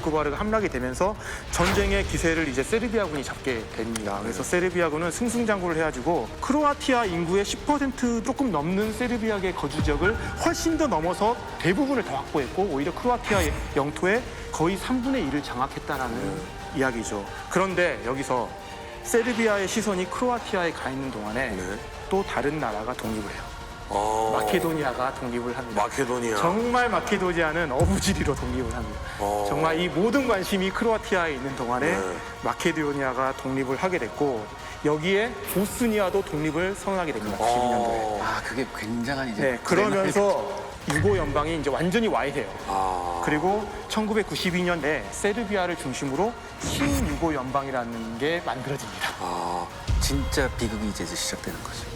부코바르가 함락이 되면서 전쟁의 기세를 이제 세르비아군이 잡게 됩니다. 그래서 세르비아군은 승승장구를 해가지고 크로아티아 인구의 10% 조금 넘는 세르비아의 거주 지역을 훨씬 더 넘어서 대부분을 다 확보했고 오히려 크로아티아 영토의 거의 3분의 1을 장악했다라는 이야기죠. 그런데 여기서 세르비아의 시선이 크로아티아에 가 있는 동안에 또 다른 나라가 독립을 해요. 마케도니아가 독립을 합니다. 마케도니아. 정말 마케도니아는 어부지리로 독립을 합니다. 정말 이 모든 관심이 크로아티아에 있는 동안에 마케도니아가 독립을 하게 됐고 여기에 보스니아도 독립을 선언하게 됩니다. 92년도에. 아, 그게 굉장한 이제. 네, 그러면서 유고 연방이 이제 완전히 와해돼요. 그리고 1992년에 세르비아를 중심으로 신유고 연방이라는 게 만들어집니다. 진짜 비극이 이제 시작되는 거죠.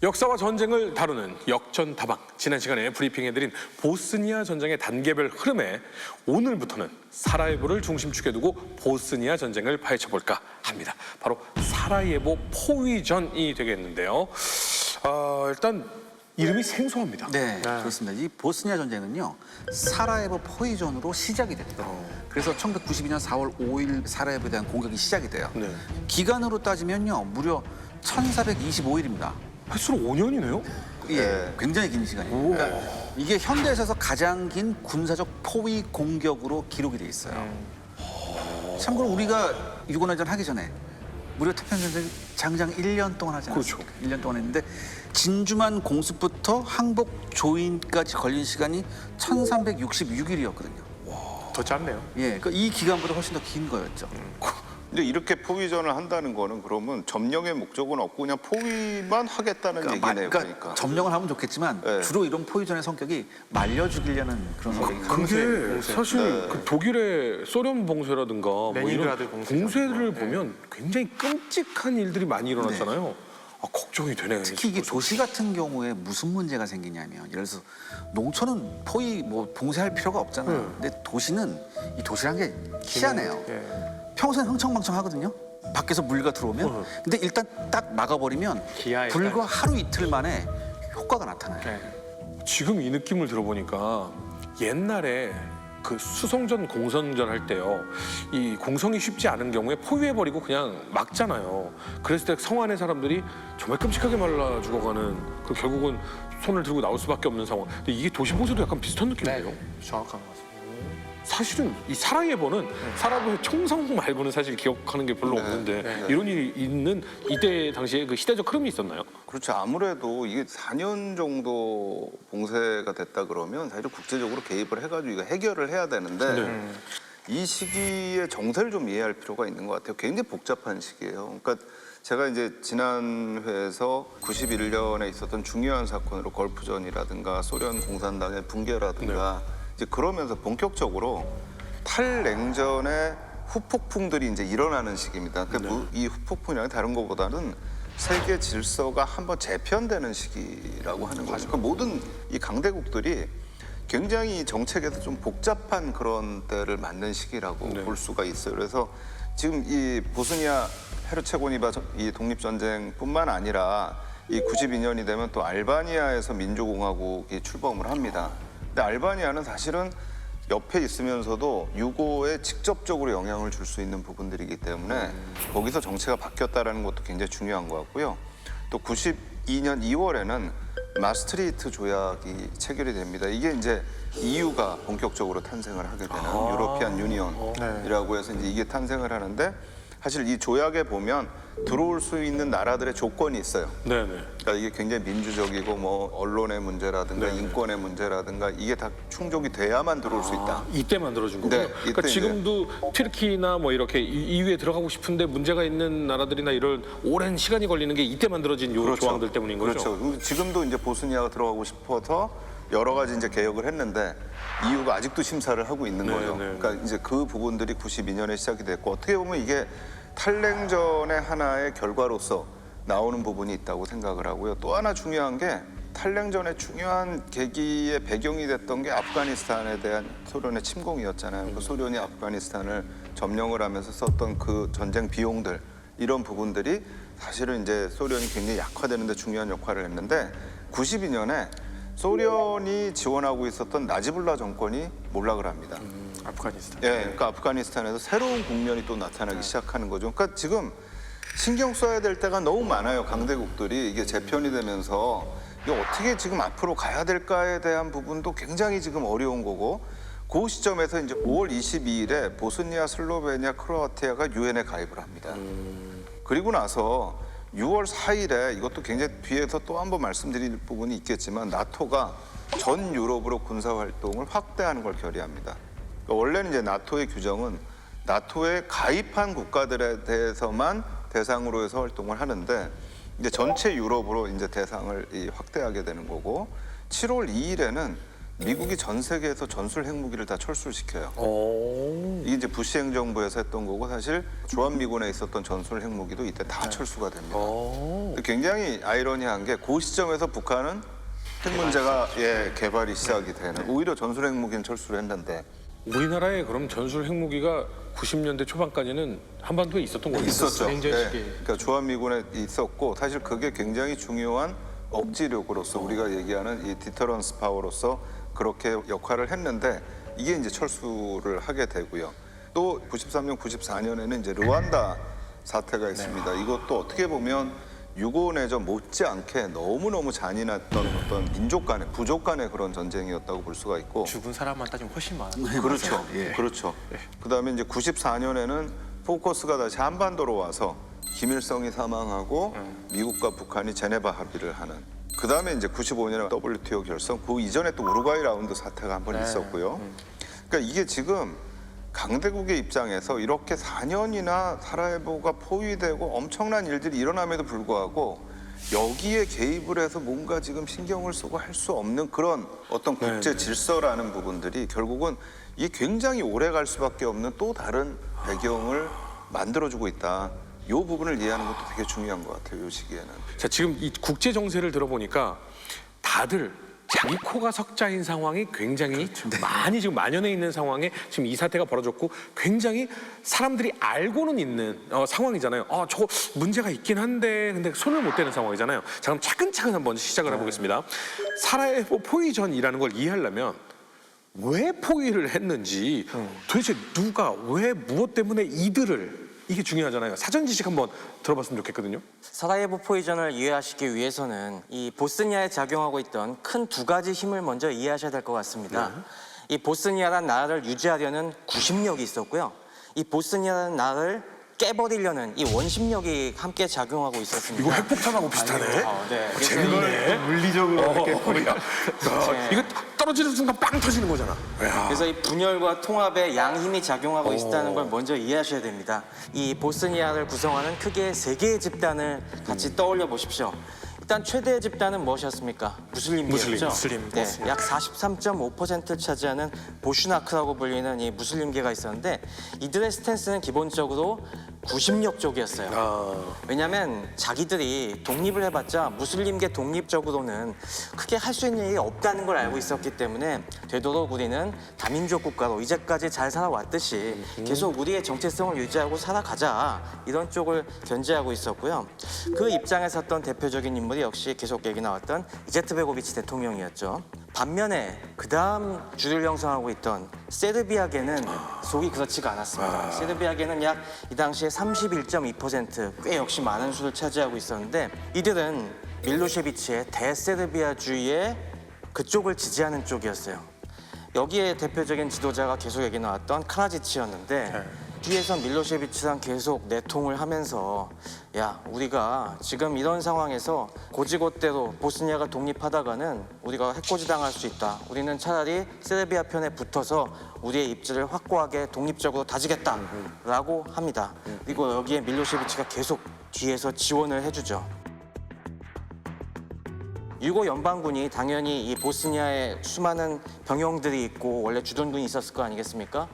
역사와 전쟁을 다루는 역전다방. 지난 시간에 브리핑해드린 보스니아 전쟁의 단계별 흐름에 오늘부터는 사라예보를 중심축에 두고 보스니아 전쟁을 파헤쳐볼까 합니다. 바로 사라예보 포위전이 되겠는데요. 일단 이름이 생소합니다. 네, 그렇습니다. 이 보스니아 전쟁은요, 사라예보 포위전으로 시작이 됩니다. 그래서 1992년 4월 5일 사라예보에 대한 공격이 시작이 돼요. 기간으로 따지면요, 무려 1425일입니다. 횟수로 5년이네요? 예, 굉장히 긴 시간이에요. 그러니까 이게 현대에서 가장 긴 군사적 포위 공격으로 기록이 돼 있어요. 참고로 우리가 유고내전 하기 전에 무려 태평전쟁 장장 1년 동안 하지 않았어요? 그렇죠. 1년 동안 했는데 진주만 공습부터 항복 조인까지 걸린 시간이 1366일이었거든요. 더 짧네요. 예, 그러니까 이 기간보다 훨씬 더 긴 거였죠. 근데 이렇게 포위전을 한다는 거는 그러면 점령의 목적은 없고 그냥 포위만 하겠다는 얘기네요. 그러니까. 점령을 하면 좋겠지만 주로 이런 포위전의 성격이 말려 죽이려는 그런 성격이 그게 사실 그 독일의 소련 봉쇄라든가 뭐 이런 레닌그라드 봉쇄를 보면 굉장히 끔찍한 일들이 많이 일어났잖아요. 걱정이 되네요. 특히 이게 도시 같은 경우에 무슨 문제가 생기냐면 예를 들어서 농촌은 포위 봉쇄할 필요가 없잖아요. 근데 도시는 이 도시란 게 희한해요. 평소엔 흥청망청하거든요. 밖에서 물가 들어오면. 근데 일단 딱 막아버리면 기아에 불과 하루 이틀 만에 효과가 나타나요. 지금 이 느낌을 들어보니까 옛날에 그 수송전 공선전 할 때요, 이 공성이 쉽지 않은 경우에 포위해버리고 그냥 막잖아요. 그랬을 때 성 안의 사람들이 정말 끔찍하게 말라 죽어가는, 그 결국은 손을 들고 나올 수밖에 없는 상황. 근데 이게 도시 봉쇄도 약간 비슷한 느낌이에요. 정확한 것 같습니다. 사실은 이 사라예보는 사라예보의 총성 말고는 사실 기억하는 게 별로 없는데 이런 일이 있는 이때 당시에 그 시대적 흐름이 있었나요? 그렇죠. 아무래도 이게 4년 정도 봉쇄가 됐다 그러면 사실 국제적으로 개입을 해가지고 이거 해결을 해야 되는데 이 시기에 정세를 좀 이해할 필요가 있는 것 같아요. 굉장히 복잡한 시기예요. 그러니까 제가 이제 지난 회에서 91년에 있었던 중요한 사건으로 걸프전이라든가 소련 공산당의 붕괴라든가 이제 그러면서 본격적으로 탈냉전의 후폭풍들이 이제 일어나는 시기입니다. 그러니까 이 후폭풍이랑 다른 것보다는 세계 질서가 한번 재편되는 시기라고 하는 거죠. 그러니까 모든 이 강대국들이 굉장히 정책에서 좀 복잡한 그런 때를 맞는 시기라고 볼 수가 있어요. 그래서 지금 이 보스니아 헤르체고니바 이 독립전쟁뿐만 아니라 이 92년이 되면 또 알바니아에서 민주공화국이 출범을 합니다. 근데 알바니아는 사실은 옆에 있으면서도 유고에 직접적으로 영향을 줄 수 있는 부분들이기 때문에 거기서 정체가 바뀌었다는 것도 굉장히 중요한 것 같고요. 또 92년 2월에는 마스트리히트 조약이 체결이 됩니다. 이게 이제 EU가 본격적으로 탄생을 하게 되는 유로피안 유니언이라고 해서 이제 이게 탄생을 하는데 사실 이 조약에 보면 들어올 수 있는 나라들의 조건이 있어요. 그러니까 이게 굉장히 민주적이고 뭐 언론의 문제라든가 인권의 문제라든가 이게 다 충족이 돼야만 들어올 수 있다. 이때 만들어준 거고요. 그러니까 지금도 튀르키나 뭐 이렇게 EU에 들어가고 싶은데 문제가 있는 나라들이나 이런 오랜 시간이 걸리는 게 이때 만들어진 요 조항들 때문인 거죠. 그렇죠. 지금도 이제 보스니아가 들어가고 싶어서 여러 가지 이제 개혁을 했는데 EU가 아직도 심사를 하고 있는 거예요. 그러니까 이제 그 부분들이 92년에 시작이 됐고 어떻게 보면 이게 탈냉전의 하나의 결과로서 나오는 부분이 있다고 생각을 하고요. 또 하나 중요한 게 탈냉전의 중요한 계기의 배경이 됐던 게 아프가니스탄에 대한 소련의 침공이었잖아요. 그 소련이 아프가니스탄을 점령을 하면서 썼던 그 전쟁 비용들 이런 부분들이 사실은 이제 소련이 굉장히 약화되는 데 중요한 역할을 했는데 92년에 소련이 지원하고 있었던 나지불라 정권이 몰락을 합니다. 아프가니스탄. 예, 그러니까 아프가니스탄에서 새로운 국면이 또 나타나기 시작하는 거죠. 그러니까 지금 신경 써야 될 때가 너무 많아요. 강대국들이 이게 재편이 되면서 이게 어떻게 지금 앞으로 가야 될까에 대한 부분도 굉장히 지금 어려운 거고 그 시점에서 이제 5월 22일에 보스니아, 슬로베니아, 크로아티아가 유엔에 가입을 합니다. 그리고 나서 6월 4일에 이것도 굉장히 뒤에서 또 한 번 말씀드릴 부분이 있겠지만 나토가 전 유럽으로 군사 활동을 확대하는 걸 결의합니다. 그러니까 원래는 이제 나토의 규정은 나토에 가입한 국가들에 대해서만 대상으로 해서 활동을 하는데 이제 전체 유럽으로 이제 대상을 확대하게 되는 거고 7월 2일에는 미국이 전 세계에서 전술 핵무기를 다 철수시켜요. 이게 이제 부시 행정부에서 했던 거고 사실 주한미군에 있었던 전술 핵무기도 이때 다 철수가 됩니다. 굉장히 아이러니한 게 그 시점에서 북한은 핵 문제가 개발이 시작이 되는 오히려 전술 핵무기는 철수를 했는데 우리나라에 그럼 전술 핵무기가 90년대 초반까지는 한반도에 있었던 거예요? 있었죠. 냉전 시기에. 그러니까 주한미군에 있었고 사실 그게 굉장히 중요한 억지력으로서 우리가 얘기하는 이 디터런스 파워로서 그렇게 역할을 했는데 이게 이제 철수를 하게 되고요. 또 93년, 94년에는 이제 르완다 사태가 있습니다. 이것도 어떻게 보면 유고 내전 못지않게 너무너무 잔인했던 어떤 민족 간의 부족 간의 그런 전쟁이었다고 볼 수가 있고 죽은 사람만 따지면 훨씬 많아요. 그렇죠. 그렇죠. 그다음에 이제 94년에는 포커스가 다시 한반도로 와서 김일성이 사망하고 미국과 북한이 제네바 합의를 하는. 그다음에 이제 95년에 WTO 결성. 그 이전에 또 우루과이 라운드 사태가 한 번 있었고요. 그러니까 이게 지금 강대국의 입장에서 이렇게 4년이나 사라예보가 포위되고 엄청난 일들이 일어남에도 불구하고 여기에 개입을 해서 뭔가 지금 신경을 쓰고 할 수 없는 그런 어떤 국제 질서라는 부분들이 결국은 이게 굉장히 오래 갈 수밖에 없는 또 다른 배경을 만들어주고 있다. 이 부분을 이해하는 것도 되게 중요한 것 같아요. 이 시기에는. 자, 지금 이 국제 정세를 들어보니까 다들 자기 코가 석자인 상황이 굉장히 많이 지금 만연해 있는 상황에 지금 이 사태가 벌어졌고 굉장히 사람들이 알고는 있는 상황이잖아요. 저거 문제가 있긴 한데 근데 손을 못 대는 상황이잖아요. 자, 그럼 차근차근 한번 시작을 해보겠습니다. 사라예보 포위 전이라는 걸 이해하려면 왜 포위를 했는지 도대체 누가 왜 무엇 때문에 이들을 이게 중요하잖아요. 사전 지식 한번 들어봤으면 좋겠거든요. 사라예보 포위전을 이해하시기 위해서는 이 보스니아에 작용하고 있던 큰 두 가지 힘을 먼저 이해하셔야 될 것 같습니다. 이 보스니아라는 나라를 유지하려는 구심력이 있었고요. 이 보스니아라는 나라를 깨버리려는 이 원심력이 함께 작용하고 있었습니다. 이거 핵폭탄하고 비슷하네. 네. 재밌네. 물리적으로 이렇게 이거 떨어지는 순간 빵 터지는 거잖아. 야. 그래서 이 분열과 통합에 양힘이 작용하고 있다는 걸 먼저 이해하셔야 됩니다. 이 보스니아를 구성하는 크게 세 개의 집단을 같이 떠올려 보십시오. 일단 최대의 집단은 무엇이었습니까? 무슬림계였죠. 무슬림. 네, 약 43.5%를 차지하는 보슈나크라고 불리는 이 무슬림계가 있었는데 이들의 스탠스는 기본적으로 구심력 쪽이었어요. 왜냐하면 자기들이 독립을 해봤자 무슬림계 독립적으로는 크게 할 수 있는 일이 없다는 걸 알고 있었기 때문에 되도록 우리는 다민족 국가로 이제까지 잘 살아왔듯이 계속 우리의 정체성을 유지하고 살아가자 이런 쪽을 견지하고 있었고요. 그 입장에 섰던 대표적인 인물이 역시 계속 얘기 나왔던 이제트베고비치 대통령이었죠. 반면에 그 다음 주를 형성하고 있던 세르비아계는 속이 그렇지가 않았습니다. 세르비아계는 약 이 당시에 31.2% 꽤 역시 많은 수를 차지하고 있었는데 이들은 밀로셰비치의 대세르비아주의의 그쪽을 지지하는 쪽이었어요. 여기에 대표적인 지도자가 계속 얘기 나왔던 카라지치였는데 뒤에서 밀로셰비치랑 계속 내통을 하면서 야 우리가 지금 이런 상황에서 고지고대로 보스니아가 독립하다가는 우리가 해코지 당할 수 있다. 우리는 차라리 세르비아 편에 붙어서 우리의 입지를 확고하게 독립적으로 다지겠다라고 합니다. 그리고 여기에 밀로셰비치가 계속 뒤에서 지원을 해주죠. 유고 연방군이 당연히 이 보스니아에 수많은 병영들이 있고 원래 주둔군이 있었을 거 아니겠습니까?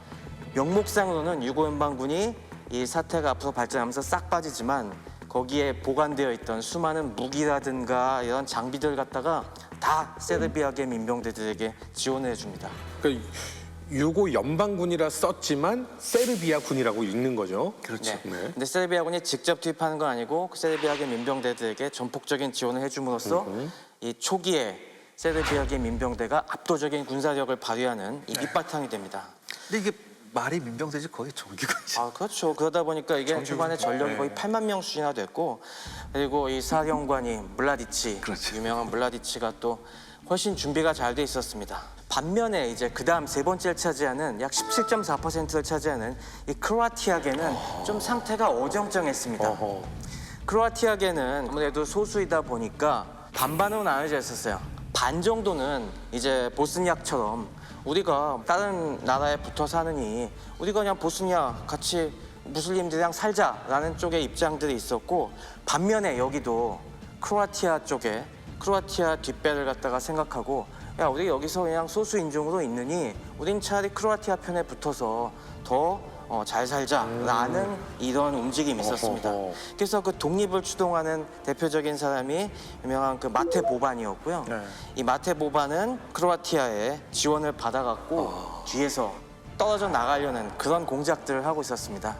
명목상으로는 유고 연방군이 이 사태가 앞으로 발전하면서 싹 빠지지만 거기에 보관되어 있던 수많은 무기라든가 이런 장비들 갖다가 다 세르비아계 민병대들에게 지원을 해줍니다. 그러니까 유고 연방군이라 썼지만 세르비아 군이라고 읽는 거죠. 그렇죠. 네. 네. 근데 세르비아군이 직접 투입하는 건 아니고 그 세르비아계 민병대들에게 전폭적인 지원을 해줌으로써 이 초기에 세르비아계 민병대가 압도적인 군사력을 발휘하는 이 밑바탕이 됩니다. 근데 이게 말이 민병대지 거의 정규군이죠. 아 그렇죠. 그러다 보니까 이게 초반에 전력이 거의 8만 명 수준이나 됐고, 그리고 이 사령관이 물라디치, 그렇죠. 유명한 물라디치가 또 훨씬 준비가 잘 돼 있었습니다. 반면에 이제 그다음 세 번째를 차지하는 약 17.4%를 차지하는 이 크로아티아계는 좀 상태가 어정쩡했습니다. 크로아티아계는 아무래도 소수이다 보니까 반반으로 나눠져 있었어요. 반 정도는 이제 보스니아처럼 우리가 다른 나라에 붙어 사느니 우리가 그냥 보스니아 같이 무슬림들이랑 살자라는 쪽의 입장들이 있었고, 반면에 여기도 크로아티아 쪽에 크로아티아 뒷배를 갖다가 생각하고, 야 우리 여기서 그냥 소수 인종으로 있느니 우린 차라리 크로아티아 편에 붙어서 더 잘 살자라는 이런 움직임이 있었습니다. 그래서 그 독립을 추동하는 대표적인 사람이 유명한 그 마테 보반이었고요. 이 마테 보반은 크로아티아의 지원을 받아갖고 뒤에서 떨어져 나가려는 그런 공작들을 하고 있었습니다.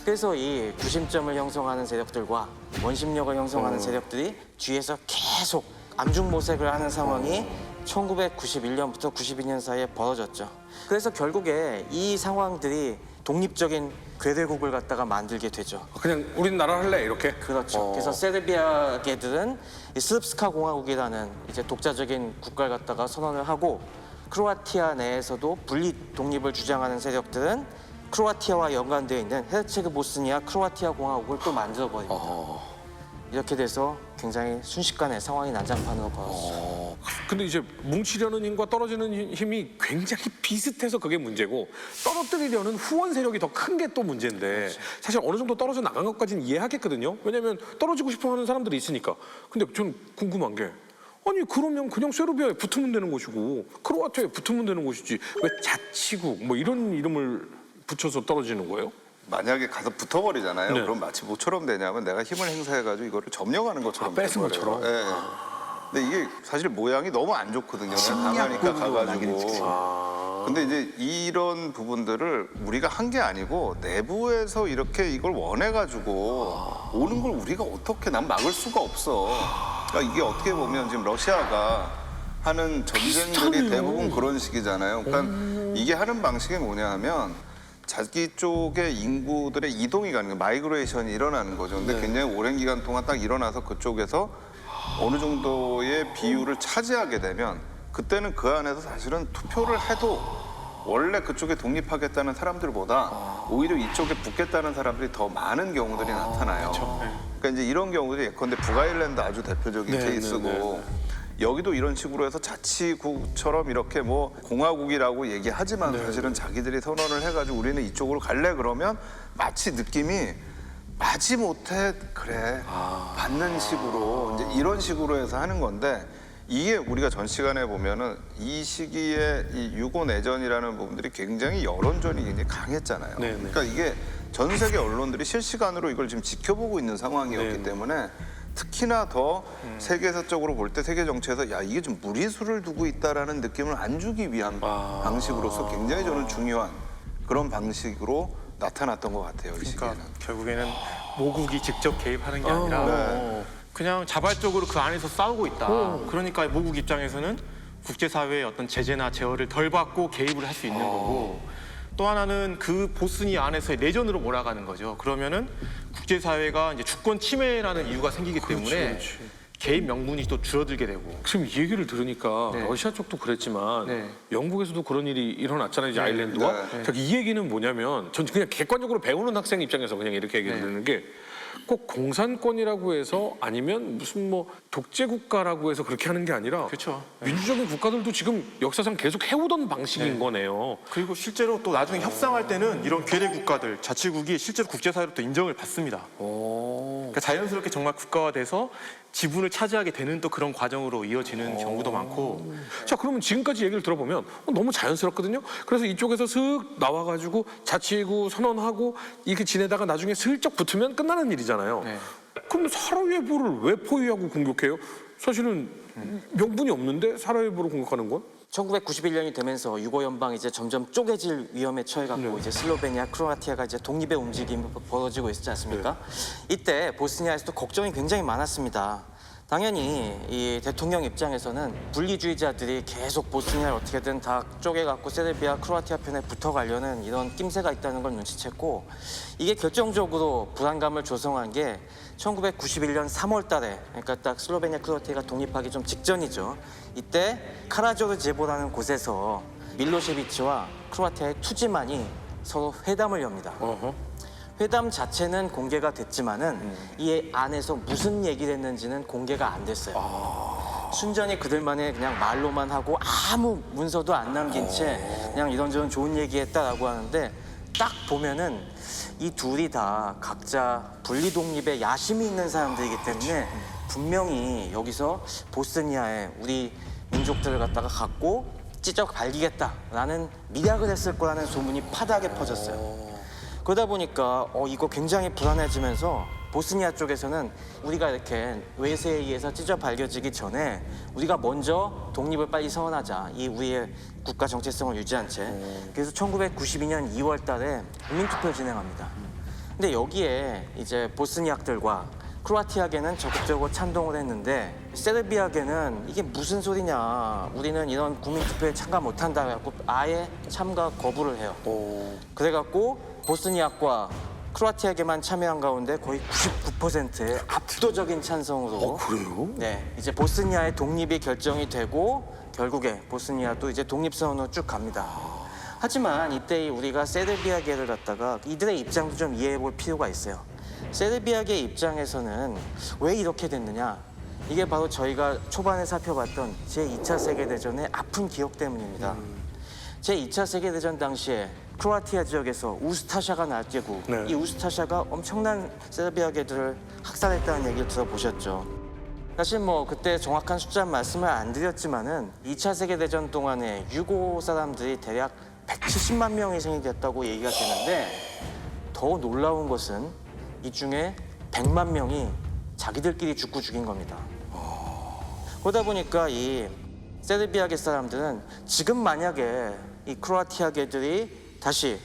그래서 이 구심점을 형성하는 세력들과 원심력을 형성하는 세력들이 뒤에서 계속 암중모색을 하는 상황이 1991년부터 92년 사이에 벌어졌죠. 그래서 결국에 이 상황들이 독립적인 괴뢰국을 갖다가 만들게 되죠. 그냥 우린 나라 할래 이렇게. 그렇죠. 그래서 세르비아계들은 이 스릅스카 공화국이라는 이제 독자적인 국가를 갖다가 선언을 하고, 크로아티아 내에서도 분리 독립을 주장하는 세력들은 크로아티아와 연관되어 있는 헤르체그 보스니아 크로아티아 공화국을 또 만들어 버립니다. 이렇게 돼서 굉장히 순식간에 상황이 난장판으로 벌어졌죠. 근데 이제 뭉치려는 힘과 떨어지는 힘이 굉장히 비슷해서 그게 문제고, 떨어뜨리려는 후원 세력이 더 큰 게 또 문제인데, 사실 어느 정도 떨어져 나간 것까지는 이해하겠거든요. 왜냐하면 떨어지고 싶어하는 사람들이 있으니까. 근데 저는 궁금한 게, 아니 그러면 그냥 세르비아에 붙으면 되는 것이고 크로아티아에 붙으면 되는 것이지 왜 자치국 뭐 이런 이름을 붙여서 떨어지는 거예요? 만약에 가서 붙어버리잖아요. 네. 그럼 마치 뭐처럼 되냐면 내가 힘을 행사해가지고 이거를 점령하는 것처럼 뺏은 돼버려요. 것처럼? 예. 근데 이게 사실 모양이 너무 안 좋거든요. 강하니까 가가지고. 근데 이제 이런 부분들을 우리가 한 게 아니고 내부에서 이렇게 이걸 원해가지고 오는 걸 우리가 어떻게 난 막을 수가 없어. 그러니까 이게 어떻게 보면 지금 러시아가 하는 전쟁들이 대부분 그런 식이잖아요. 그러니까 이게 하는 방식이 뭐냐 하면 자기 쪽의 인구들의 이동이 가는 거예요. 마이그레이션이 일어나는 거죠. 근데 굉장히 오랜 기간 동안 딱 일어나서 그쪽에서 어느 정도의 비율을 차지하게 되면 그때는 그 안에서 사실은 투표를 해도 원래 그쪽에 독립하겠다는 사람들보다 오히려 이쪽에 붙겠다는 사람들이 더 많은 경우들이 나타나요. 그러니까 이제 이런 경우들이 예컨대 북아일랜드 아주 대표적인 케이스고 여기도 이런 식으로 해서 자치국처럼 이렇게 뭐 공화국이라고 얘기하지만 사실은 자기들이 선언을 해가지고 우리는 이쪽으로 갈래 그러면 마치 느낌이 마지못해 그래 받는 식으로 이제 이런 식으로 해서 하는 건데, 이게 우리가 전 시간에 보면은 이 시기에 이 유고 내전이라는 부분들이 굉장히 여론전이 굉장히 강했잖아요. 그러니까 이게 전 세계 언론들이 실시간으로 이걸 지금 지켜보고 있는 상황이었기 때문에 특히나 더 세계사적으로 볼 때 세계 정치에서 야 이게 좀 무리수를 두고 있다라는 느낌을 안 주기 위한 방식으로서 굉장히 저는 중요한 그런 방식으로 나타났던 것 같아요. 이 그러니까 시기에는. 결국에는 모국이 직접 개입하는 게 아니라 그냥 자발적으로 그 안에서 싸우고 있다. 그러니까 모국 입장에서는 국제사회의 어떤 제재나 제어를 덜 받고 개입을 할 수 있는 거고, 또 하나는 그 보스니아 안에서의 내전으로 몰아가는 거죠. 그러면은 국제사회가 이제 주권 침해라는 이유가 생기기 때문에 개입 명분이 또 줄어들게 되고. 지금 이 얘기를 들으니까 러시아 쪽도 그랬지만 영국에서도 그런 일이 일어났잖아요, 이제 아일랜드와. 그러니까 이 얘기는 뭐냐면 전 그냥 객관적으로 배우는 학생 입장에서 그냥 이렇게 얘기를 듣는 게, 꼭 공산권이라고 해서 아니면 무슨 뭐 독재 국가라고 해서 그렇게 하는 게 아니라 그렇죠. 민주적인 국가들도 지금 역사상 계속 해오던 방식인 거네요. 그리고 실제로 또 나중에 협상할 때는 이런 괴뢰 국가들, 자치국이 실제로 국제사회로 또 인정을 받습니다. 그러니까 자연스럽게 정말 국가화돼서 지분을 차지하게 되는 또 그런 과정으로 이어지는 경우도 많고. 자, 그러면 지금까지 얘기를 들어보면 너무 자연스럽거든요. 그래서 이쪽에서 슥 나와가지고 자치구 선언하고 이렇게 지내다가 나중에 슬쩍 붙으면 끝나는 일이잖아요. 네. 그럼 사라예보를 왜 포위하고 공격해요? 사실은 명분이 없는데 사라예보를 공격하는 건? 1991년이 되면서 유고 연방이 이제 점점 쪼개질 위험에 처해갖고 이제 슬로베니아, 크로아티아가 이제 독립의 움직임이 벌어지고 있지 않습니까? 이때 보스니아에서도 걱정이 굉장히 많았습니다. 당연히 이 대통령 입장에서는 분리주의자들이 계속 보스니아를 어떻게든 다 쪼개갖고 세르비아, 크로아티아 편에 붙어가려는 이런 낌새가 있다는 걸 눈치챘고, 이게 결정적으로 불안감을 조성한 게 1991년 3월 달에, 그러니까 딱 슬로베니아, 크로아티아가 독립하기 좀 직전이죠. 이때 카라조르제보라는 곳에서 밀로세비치와 크로아티아의 투지만이 서로 회담을 엽니다. 회담 자체는 공개가 됐지만은 이 안에서 무슨 얘기를 했는지는 공개가 안 됐어요. 순전히 그들만의 그냥 말로만 하고 아무 문서도 안 남긴 채 그냥 이런저런 좋은 얘기했다라고 하는데, 딱 보면은 이 둘이 다 각자 분리 독립에 야심이 있는 사람들이기 때문에 분명히 여기서 보스니아에 우리 민족들을 갖다가 갖고 찢어 발기겠다라는 미략을 했을 거라는 소문이 파다하게 퍼졌어요. 그러다 보니까 이거 굉장히 불안해지면서 보스니아 쪽에서는 우리가 이렇게 외세에 의해서 찢어 발겨지기 전에 우리가 먼저 독립을 빨리 선언하자, 이 우리의 국가 정체성을 유지한 채. 그래서 1992년 2월 달에 국민투표를 진행합니다. 근데 여기에 이제 보스니악들과 크로아티아계는 적극적으로 찬동을 했는데, 세르비아계는 이게 무슨 소리냐, 우리는 이런 국민투표에 참가 못한다 해갖고 아예 참가 거부를 해요. 그래갖고 보스니아과 크로아티아계만 참여한 가운데 거의 99%의 압도적인 찬성으로. 그래요? 네, 이제 보스니아의 독립이 결정이 되고 결국에 보스니아도 이제 독립선언으로 쭉 갑니다. 하지만 이때 우리가 세르비아계를 갖다가 이들의 입장도 좀 이해해 볼 필요가 있어요. 세르비아계 입장에서는 왜 이렇게 됐느냐? 이게 바로 저희가 초반에 살펴봤던 제2차 세계대전의 아픈 기억 때문입니다. 제2차 세계대전 당시에 크로아티아 지역에서 우스타샤가 날뛰고 네. 이 우스타샤가 엄청난 세르비아계들을 학살했다는 얘기를 들어보셨죠. 사실 뭐 그때 정확한 숫자 말씀을 안 드렸지만은 2차 세계대전 동안에 유고 사람들이 대략 170만 명이 희생이 됐다고 얘기가 되는데, 더 놀라운 것은 이 중에 100만 명이 자기들끼리 죽고 죽인 겁니다. 그러다 보니까 이 세르비아계 사람들은 지금 만약에 이 크로아티아계들이 다시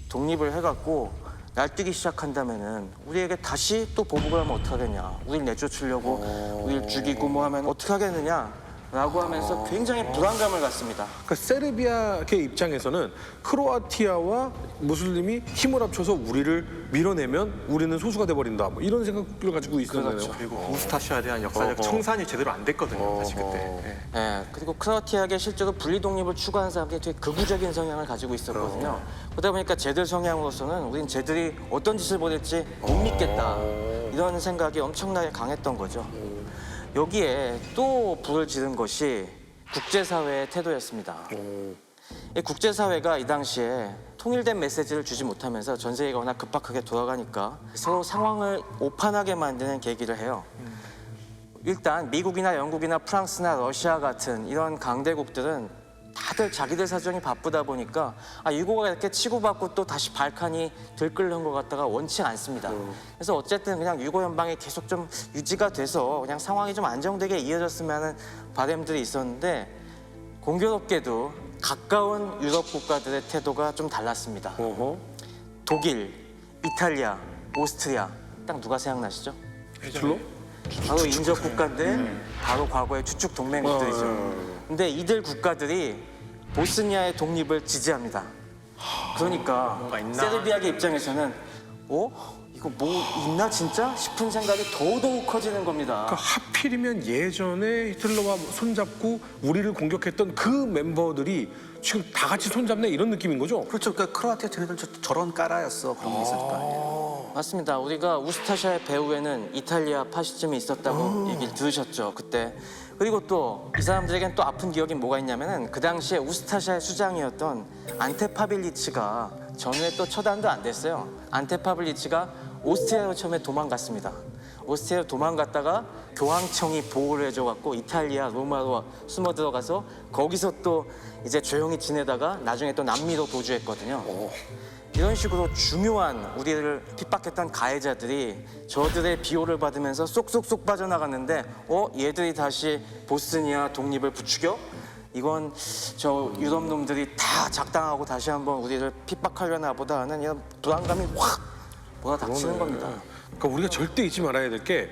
독립을 해갖고 날뛰기 시작한다면은 우리에게 다시 또 보복을 하면 어떡하겠냐, 우리를 내쫓으려고 우리를 죽이고 뭐 하면 어떡하겠느냐 라고 하면서 굉장히 불안감을 갖습니다. 그러니까 세르비아계 입장에서는 크로아티아와 무슬림이 힘을 합쳐서 우리를 밀어내면 우리는 소수가 돼버린다, 뭐 이런 생각을 가지고 있었나요? 그리고 우스타시아에 대한 역사적 청산이 제대로 안 됐거든요, 사실 그때. 예. 네, 그리고 크로아티아계 실제로 분리 독립을 추구하는 사람들이 되게 극우적인 성향을 가지고 있었거든요. 그러다 보니까 쟤들 성향으로서는 우린 쟤들이 어떤 짓을 벌일지 못 믿겠다, 이런 생각이 엄청나게 강했던 거죠. 여기에 또 불을 지른 것이 국제사회의 태도였습니다. 이 국제사회가 이 당시에 통일된 메시지를 주지 못하면서 전 세계가 워낙 급박하게 돌아가니까 서로 상황을 오판하게 만드는 계기를 해요. 일단 미국이나 영국이나 프랑스나 러시아 같은 이런 강대국들은 다들 자기들 사정이 바쁘다 보니까 유고가 이렇게 치고받고 또 다시 발칸이 들끓는 것 같다가 원치 않습니다. 그래서 어쨌든 그냥 유고 연방이 계속 좀 유지가 돼서 그냥 상황이 좀 안정되게 이어졌으면 하는 바람들이 있었는데, 공교롭게도 가까운 유럽 국가들의 태도가 좀 달랐습니다. 독일, 이탈리아, 오스트리아, 딱 누가 생각나시죠? 히틀러? 바로 인접 국가인데 바로 과거의 주축 동맹국들이죠. 근데 이들 국가들이 보스니아의 독립을 지지합니다. 그러니까 세르비아계 입장에서는 이거 뭐 있나 진짜 싶은 생각이 더더욱 커지는 겁니다. 그러니까 하필이면 예전에 히틀러와 손잡고 우리를 공격했던 그 멤버들이 지금 다 같이 손잡네, 이런 느낌인 거죠? 그렇죠. 그러니까 크로아티아 쟤네들 저런 까라였어. 그런 게 있을 거 아니에요. 맞습니다. 우리가 우스타샤의 배후에는 이탈리아 파시즘이 있었다고 얘기를 들으셨죠, 그때. 그리고 또 이 사람들에겐 또 아픈 기억이 뭐가 있냐면은 그 당시에 우스타샤의 수장이었던 안테 파빌리치가 전후에 또 처단도 안 됐어요. 안테 파빌리치가 오스트리아로 처음에 도망갔습니다. 오스트리아로 도망갔다가 교황청이 보호를 해줘갖고 이탈리아 로마로 숨어 들어가서 거기서 또 이제 조용히 지내다가 나중에 또 남미로 도주했거든요. 이런 식으로 중요한 우리를 핍박했던 가해자들이 저들의 비호를 받으면서 쏙쏙쏙 빠져나갔는데 얘들이 다시 보스니아 독립을 부추겨? 이건 저 유럽 놈들이 다 작당하고 다시 한번 우리를 핍박하려나 보다 하는 이런 불안감이 확 몰아닥치는 겁니다. 그러니까 우리가 절대 잊지 말아야 될 게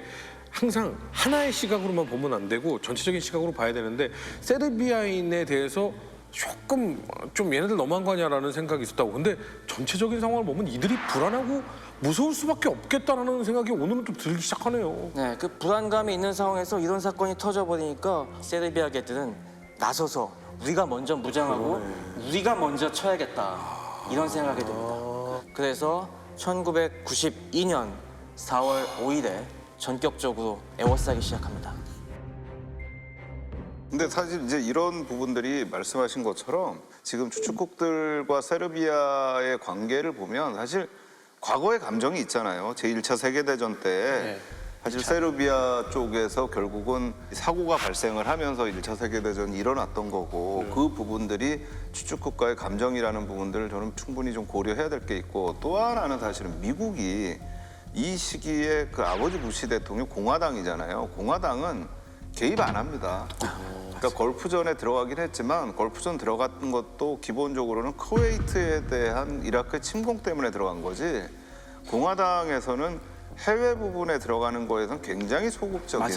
항상 하나의 시각으로만 보면 안 되고 전체적인 시각으로 봐야 되는데 세르비아인에 대해서 조금 좀 얘네들 너무한 거 아니야라는 생각이 있었다고. 근데 전체적인 상황을 보면 이들이 불안하고 무서울 수밖에 없겠다라는 생각이 오늘은 좀 들기 시작하네요. 네, 그 불안감이 있는 상황에서 이런 사건이 터져버리니까 세르비아 개들은 나서서 우리가 먼저 무장하고 우리가 먼저 쳐야겠다 이런 생각이 듭니다. 그래서 1992년 4월 5일에 전격적으로 에워싸기 시작합니다. 근데 사실 이제 이런 부분들이 말씀하신 것처럼 지금 주축국들과 세르비아의 관계를 보면 사실 과거의 감정이 있잖아요. 제1차 세계대전 때 사실 세르비아 쪽에서 결국은 사고가 발생을 하면서 1차 세계대전이 일어났던 거고 그 부분들이 주축국가의 감정이라는 부분들을 저는 충분히 좀 고려해야 될 게 있고 또 하나는 사실은 미국이 이 시기에 그 아버지 부시 대통령 공화당이잖아요. 공화당은 개입 안 합니다. 그러니까 걸프전에 들어가긴 했지만 걸프전 들어갔던 것도 기본적으로는 쿠웨이트에 대한 이라크의 침공 때문에 들어간 거지 공화당에서는 해외 부분에 들어가는 거에선 굉장히 소극적인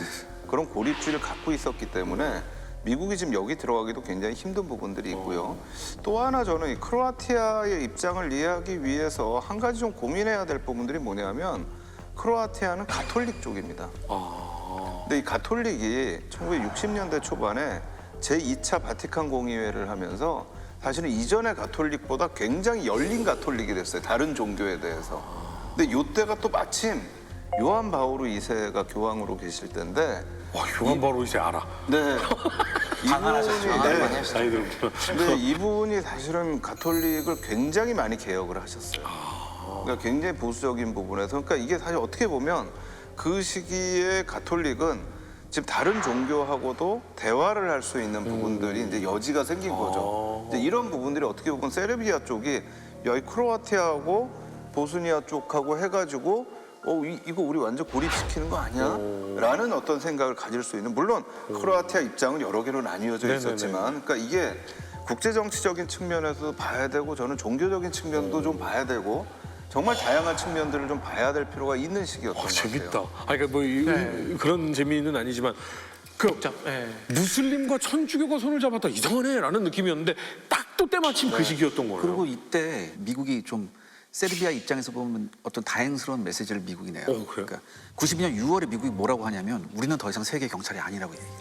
그런 고립주의를 갖고 있었기 때문에 미국이 지금 여기 들어가기도 굉장히 힘든 부분들이 있고요. 또 하나 저는 이 크로아티아의 입장을 이해하기 위해서 한 가지 좀 고민해야 될 부분들이 뭐냐면 크로아티아는 가톨릭 쪽입니다. 근데 이 가톨릭이 1960년대 초반에 제2차 바티칸 공의회를 하면서 사실은 이전의 가톨릭보다 굉장히 열린 가톨릭이 됐어요. 다른 종교에 대해서. 근데 이때가 또 마침 요한 바오로 2세가 교황으로 계실 때인데 와, 요한 바오로 2세 알아. 네. 강하셨죠. 아이들. 근데 이분이 사실은 가톨릭을 굉장히 많이 개혁을 하셨어요. 그러니까 굉장히 보수적인 부분에서 그러니까 이게 사실 어떻게 보면 그 시기에 가톨릭은 지금 다른 종교하고도 대화를 할 수 있는 부분들이 이제 여지가 생긴 거죠. 이제 이런 부분들이 어떻게 보면 세르비아 쪽이 야, 이 크로아티아하고 보스니아 쪽하고 해가지고 이거 우리 완전 고립시키는 거 아니야? 라는 어떤 생각을 가질 수 있는 물론 크로아티아 입장은 여러 개로 나뉘어져 있었지만 그러니까 이게 국제정치적인 측면에서 봐야 되고 저는 종교적인 측면도 좀 봐야 되고 정말 다양한 측면들을 좀 봐야 될 필요가 있는 시기였던 것 같아요. 재밌다. 그러니까 뭐 그런 재미는 아니지만 무슬림과 천주교가 손을 잡았다 이상하네라는 느낌이었는데 딱 또 때마침 그 시기였던 거예요. 그리고 이때 미국이 좀 세르비아 입장에서 보면 어떤 다행스러운 메시지를 미국이 내요. 그래요? 그러니까 92년 6월에 미국이 뭐라고 하냐면 우리는 더 이상 세계 경찰이 아니라고 얘기해요.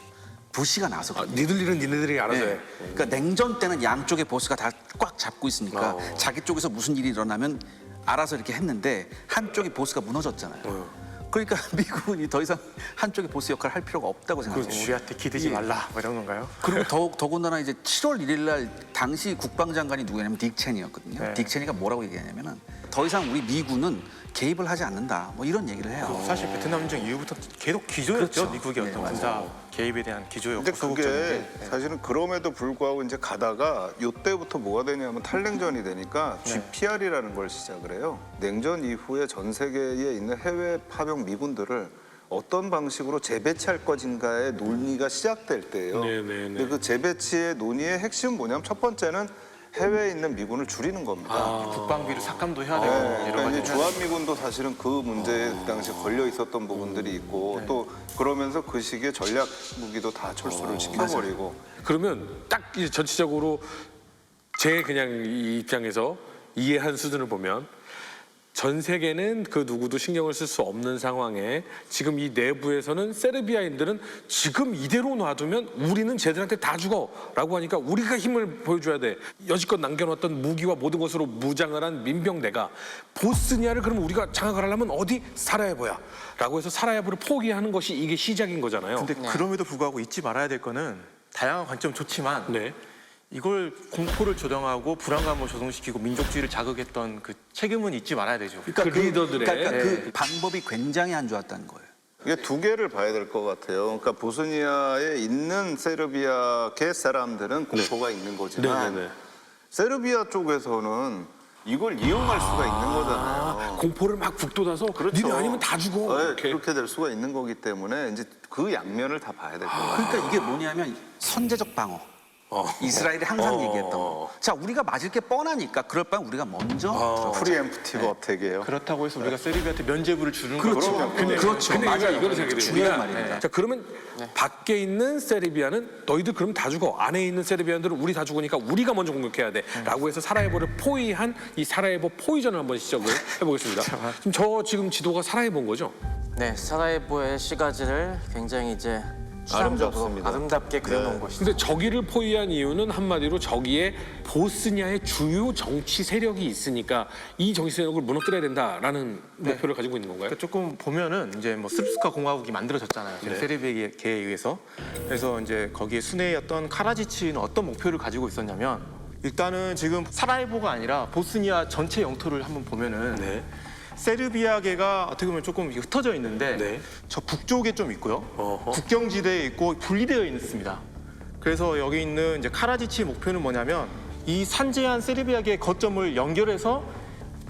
부시가 나서거든요. 니들 일은 니네들이 알아서 해. 그러니까 냉전 때는 양쪽의 보스가 다 꽉 잡고 있으니까 자기 쪽에서 무슨 일이 일어나면 알아서 이렇게 했는데 한쪽의 보스가 무너졌잖아요. 그러니까 미국은 더 이상 한쪽의 보스 역할을 할 필요가 없다고 생각해요. 우리한테 기대지 말라 뭐 이런 건가요? 그리고 더군다나 이제 7월 1일 날 당시 국방장관이 누구냐면 딕 체니였거든요. 네. 딕 체니가 뭐라고 얘기하냐면은 더 이상 우리 미군은 개입을 하지 않는다. 뭐 이런 얘기를 해요. 사실 베트남전 이후부터 계속 기조였죠. 그렇죠. 미국의 어떤 네, 군사 개입에 대한 기조였고 근데 그게 소극적인데. 사실은 그럼에도 불구하고 이제 가다가 이때부터 뭐가 되냐면 탈냉전이 되니까 GPR이라는 걸 시작을 해요. 냉전 이후에 전 세계에 있는 해외 파병 미군들을 어떤 방식으로 재배치할 것인가의 논의가 시작될 때예요. 근데 그 재배치의 논의의 핵심은 뭐냐면 첫 번째는 해외에 있는 미군을 줄이는 겁니다. 국방비를 삭감도 해야 되고 네, 여러 그러니까 가지 이제 주한미군도 사실은 그 문제에 그 당시에 걸려 있었던 부분들이 있고 또 그러면서 그 시기에 전략 무기도 다 철수를 시켜버리고 그러면 딱 이제 전체적으로 제 그냥 이 입장에서 이해한 수준을 보면 전 세계는 그 누구도 신경을 쓸 수 없는 상황에 지금 이 내부에서는 세르비아인들은 지금 이대로 놔두면 우리는 쟤들한테 다 죽어라고 하니까 우리가 힘을 보여줘야 돼. 여지껏 남겨놓았던 무기와 모든 것으로 무장을 한 민병대가 보스니아를 그럼 우리가 장악을 하려면 어디? 사라예보야 라고 해서 사라예보를 포기하는 것이 이게 시작인 거잖아요. 근데 그럼에도 불구하고 잊지 말아야 될 거는 다양한 관점 좋지만 네. 이걸 공포를 조성하고 불안감을 조성시키고 민족주의를 자극했던 그 책임은 잊지 말아야 되죠. 그 리더들의 그러니까 그 방법이 굉장히 안 좋았다는 거예요. 이게 두 개를 봐야 될 것 같아요. 그러니까 보스니아에 있는 세르비아계 사람들은 공포가 있는 거지만 네네네. 세르비아 쪽에서는 이걸 이용할 수가 있는 거잖아요. 공포를 막 북돋아서 그렇죠. 니네 아니면 다 죽어. 네, 이렇게. 그렇게 될 수가 있는 거기 때문에 이제 그 양면을 다 봐야 될 것 같아요. 그러니까 이게 뭐냐면 선제적 방어. 이스라엘이 항상 얘기했던 거. 자, 우리가 맞을 게 뻔하니까 그럴 바엔 우리가 먼저 들어가자. 프리엠프티브 어택이에요. 그렇다고 해서 우리가 세르비아한테 면죄부를 주는 그렇죠. 건 그렇죠. 근데 맞아요. 이거를 생각해야 돼요. 중요한 우리가 말입니다. 자 그러면 밖에 있는 세르비아는 너희들 그럼 다 죽어. 안에 있는 세르비아들은 우리 다 죽으니까 우리가 먼저 공격해야 돼.라고 해서 사라예보를 포위한 이 사라예보 포위전을 한번 시작을 해보겠습니다. 지금 지도가 사라예보인 거죠? 네, 사라예보의 시가지를 굉장히 이제 추상적으로 아름답습니다. 아름답게 그려놓은 곳이죠. 근데 저기를 포위한 이유는 한마디로 저기에 보스니아의 주요 정치 세력이 있으니까 이 정치 세력을 무너뜨려야 된다라는 목표를 가지고 있는 건가요? 그러니까 조금 보면은 이제 뭐 스르프스카 공화국이 만들어졌잖아요. 지금 세르비아에 의해서. 그래서 이제 거기에 순회였던 카라지치는 어떤 목표를 가지고 있었냐면 일단은 지금 사라예보가 아니라 보스니아 전체 영토를 한번 보면은 네. 세르비아계가 어떻게 보면 조금 흩어져 있는데 네. 저 북쪽에 좀 있고요. 어허. 국경지대에 있고 분리되어 있습니다. 그래서 여기 있는 이제 카라지치 목표는 뭐냐면 이 산재한 세르비아계의 거점을 연결해서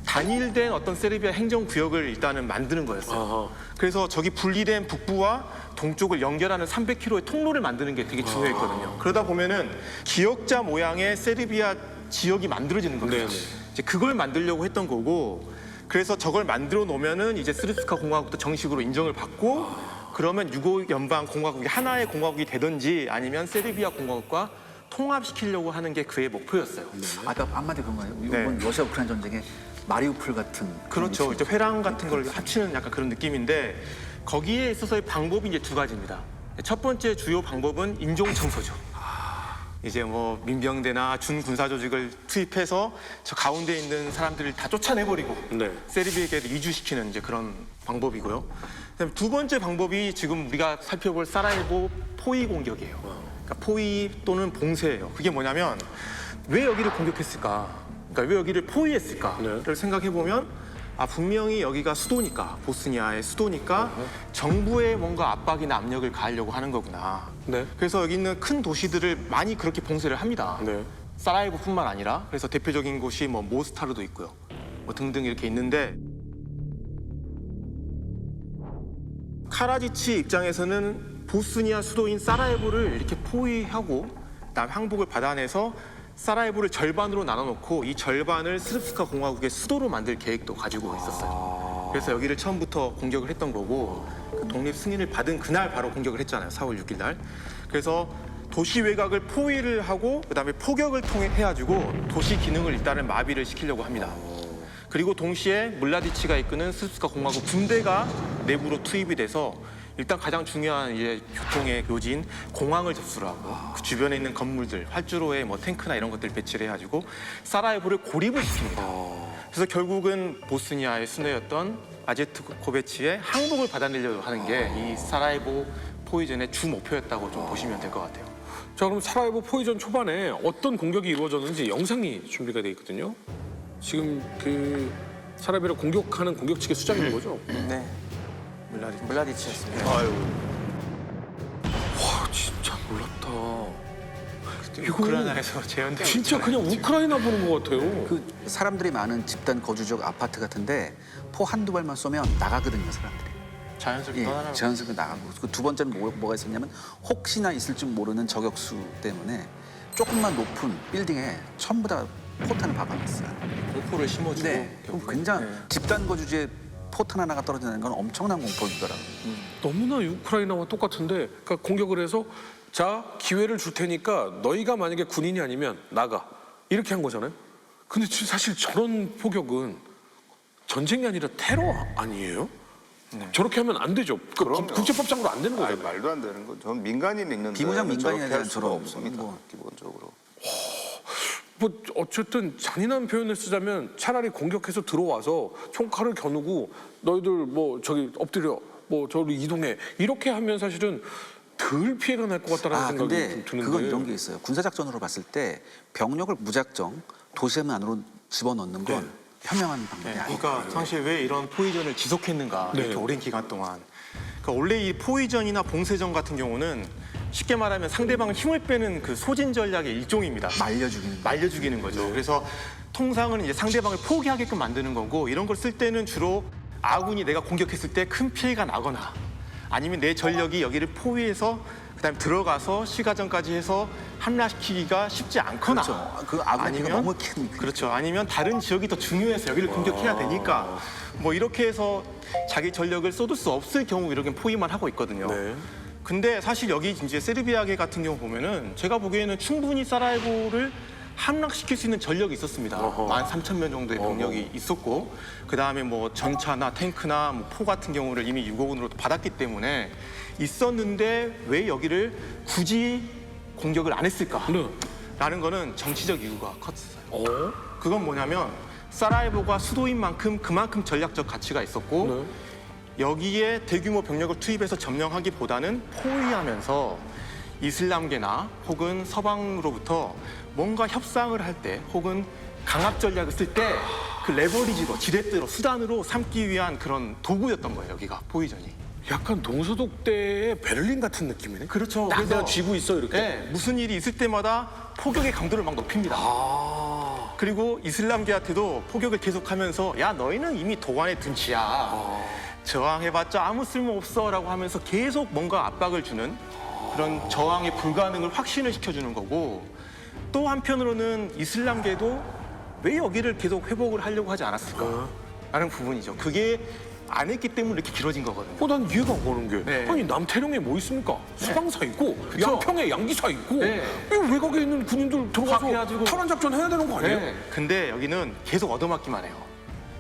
단일된 어떤 세르비아 행정구역을 일단은 만드는 거였어요. 어허. 그래서 저기 분리된 북부와 동쪽을 연결하는 300km의 통로를 만드는 게 되게 중요했거든요. 그러다 보면은 기역자 모양의 세르비아 지역이 만들어지는 겁니다. 네네. 이제 그걸 만들려고 했던 거고, 그래서 저걸 만들어 놓으면은 이제 스르프스카 공화국도 정식으로 인정을 받고, 그러면 유고 연방 공화국이 하나의 공화국이 되든지 아니면 세르비아 공화국과 통합시키려고 하는 게 그의 목표였어요. 아까 한마디 그런 거예요. 이번 러시아 우크라이나 전쟁에 마리우폴 같은 그렇죠. 이제 회랑 같은 걸 합치는 약간 그런 느낌인데 거기에 있어서의 방법이 이제 두 가지입니다. 첫 번째 주요 방법은 인종 청소죠. 이제 뭐 민병대나 준군사 조직을 투입해서 저 가운데 있는 사람들을 다 쫓아내버리고 네. 세르비아에게 이주시키는 이제 그런 방법이고요. 그다음에 두 번째 방법이 지금 우리가 살펴볼 사라예보 포위 공격이에요. 그러니까 포위 또는 봉쇄예요. 그게 뭐냐면 왜 여기를 공격했을까? 그러니까 왜 여기를 포위했을까를 생각해 보면 분명히 여기가 수도니까, 보스니아의 수도니까 정부에 뭔가 압박이나 압력을 가하려고 하는 거구나. 네. 그래서 여기 있는 큰 도시들을 많이 그렇게 봉쇄를 합니다. 네. 사라예보뿐만 아니라 그래서 대표적인 곳이 뭐 모스타르도 있고요. 뭐 등등 이렇게 있는데 카라지치 입장에서는 보스니아 수도인 사라예보를 이렇게 포위하고 그다음 항복을 받아내서 사라예보를 절반으로 나눠놓고 이 절반을 스르프스카 공화국의 수도로 만들 계획도 가지고 있었어요. 그래서 여기를 처음부터 공격을 했던 거고 그 독립 승인을 받은 그날 바로 공격을 했잖아요. 4월 6일 날. 그래서 도시 외곽을 포위를 하고 그다음에 포격을 통해 해가지고 도시 기능을 일단은 마비를 시키려고 합니다. 그리고 동시에 물라디치가 이끄는 스르프스카 공화국 군대가 내부로 투입이 돼서 일단 가장 중요한 이제 교통의 요지인 공항을 접수를 하고 그 주변에 있는 건물들, 활주로에 뭐 탱크나 이런 것들 배치를 해가지고 사라예보를 고립을 시킵니다. 그래서 결국은 보스니아의 순회였던 아제트코베치의 항복을 받아내려고 하는 게 이 사라예보 포위전의 주 목표였다고 좀 보시면 될 것 같아요. 자 그럼 사라예보 포위전 초반에 어떤 공격이 이루어졌는지 영상이 준비가 돼 있거든요. 지금 그 사라예보를 공격하는 공격측의 수장인 거죠? 네, 물라디치였습니다. 아유, 와 진짜 놀랍다. 우크라이나에서 재현된 진짜 그냥 우크라이나 보는 것 같아요. 그 사람들이 많은 집단 거주적 아파트 같은데 포 한두 발만 쏘면 나가거든요, 사람들이. 자연스럽게 예, 떠나는 자연스럽게 나가고. 그 두 번째는 뭐가 있었냐면 혹시나 있을 줄 모르는 저격수 때문에 조금만 높은 빌딩에 전부 다 포탄을 박아놨어요. 공포를 심어주고 그럼 결국엔. 굉장히 네. 집단 거주지에 포탄 하나가 떨어진다는 건 엄청난 공포이더라고요. 너무나 우크라이나와 똑같은데 그러니까 공격을 해서 자 기회를 줄 테니까 너희가 만약에 군인이 아니면 나가 이렇게 한 거잖아요. 근데 사실 저런 포격은 전쟁이 아니라 테러 아니에요? 저렇게 하면 안 되죠. 그럼요. 국제법상으로 안 되는 아니, 거잖아요. 말도 안 되는 거. 전 민간인 있는데 비무장 민간인에 저렇게 대한 할 수가 저런 없습니다. 뭐. 기본적으로. 뭐 어쨌든 잔인한 표현을 쓰자면 차라리 공격해서 들어와서 총칼을 겨누고 너희들 뭐 저기 엎드려 뭐 저리 이동해 이렇게 하면 사실은 덜 피해가 날 것 같다는 생각이 근데 좀 드는데 그건 이런 게 있어요. 군사작전으로 봤을 때 병력을 무작정 도시 안으로 집어넣는 건 현명한 방법이 네, 아니에요. 그러니까 사실 왜 이런 포위전을 지속했는가 네. 이렇게 오랜 기간 동안 그러니까 원래 이 포위전이나 봉쇄전 같은 경우는 쉽게 말하면 상대방을 힘을 빼는 그 소진 전략의 일종입니다. 말려 죽이는 거죠. 그래서 통상은 이제 상대방을 포기하게끔 만드는 거고 이런 걸 쓸 때는 주로 아군이 내가 공격했을 때 큰 피해가 나거나 아니면 내 전력이 여기를 포위해서 그다음에 들어가서 시가전까지 해서 함락시키기가 쉽지 않거나 그렇죠. 그 아군의 피해가 너무 큰. 그렇죠. 아니면 다른 지역이 더 중요해서 여기를 공격해야 되니까 뭐 이렇게 해서 자기 전력을 쏟을 수 없을 경우 이렇게 포위만 하고 있거든요. 네. 근데 사실 여기 이제 세르비아계 같은 경우 보면은 제가 보기에는 충분히 사라예보를 함락시킬 수 있는 전력이 있었습니다. 13,000명 정도의 병력이 있었고 그 다음에 뭐 전차나 탱크나 뭐 포 같은 경우를 이미 유고군으로 받았기 때문에 있었는데 왜 여기를 굳이 공격을 안 했을까? 네. 라는 거는 정치적 이유가 컸어요. 그건 뭐냐면 사라예보가 수도인 만큼 그만큼 전략적 가치가 있었고 네. 여기에 대규모 병력을 투입해서 점령하기보다는 포위하면서 이슬람계나 혹은 서방으로부터 뭔가 협상을 할 때 혹은 강압 전략을 쓸 때 그 레버리지로 지렛대로 수단으로 삼기 위한 그런 도구였던 거예요. 여기가 포위전이. 약간 동서독 때의 베를린 같은 느낌이네. 그렇죠. 딱 내가 쥐고 있어 이렇게. 네, 무슨 일이 있을 때마다 포격의 강도를 막 높입니다. 그리고 이슬람계한테도 포격을 계속하면서 야 너희는 이미 도관에 든 지야. 저항해봤자 아무 쓸모 없어라고 하면서 계속 뭔가 압박을 주는 그런 저항의 불가능을 확신을 시켜주는 거고 또 한편으로는 이슬람계도 왜 여기를 계속 회복을 하려고 하지 않았을까라는 부분이죠. 그게 안 했기 때문에 이렇게 길어진 거거든요. 난 이해가 안 가는 게 네. 아니 남태령에 뭐 있습니까? 수방사 있고 그쵸. 양평에 양기사 있고 네. 이 외곽에 있는 군인들 들어가서 파악해가지고. 탈환 작전 해야 되는 거 아니에요? 네. 근데 여기는 계속 얻어맞기만 해요.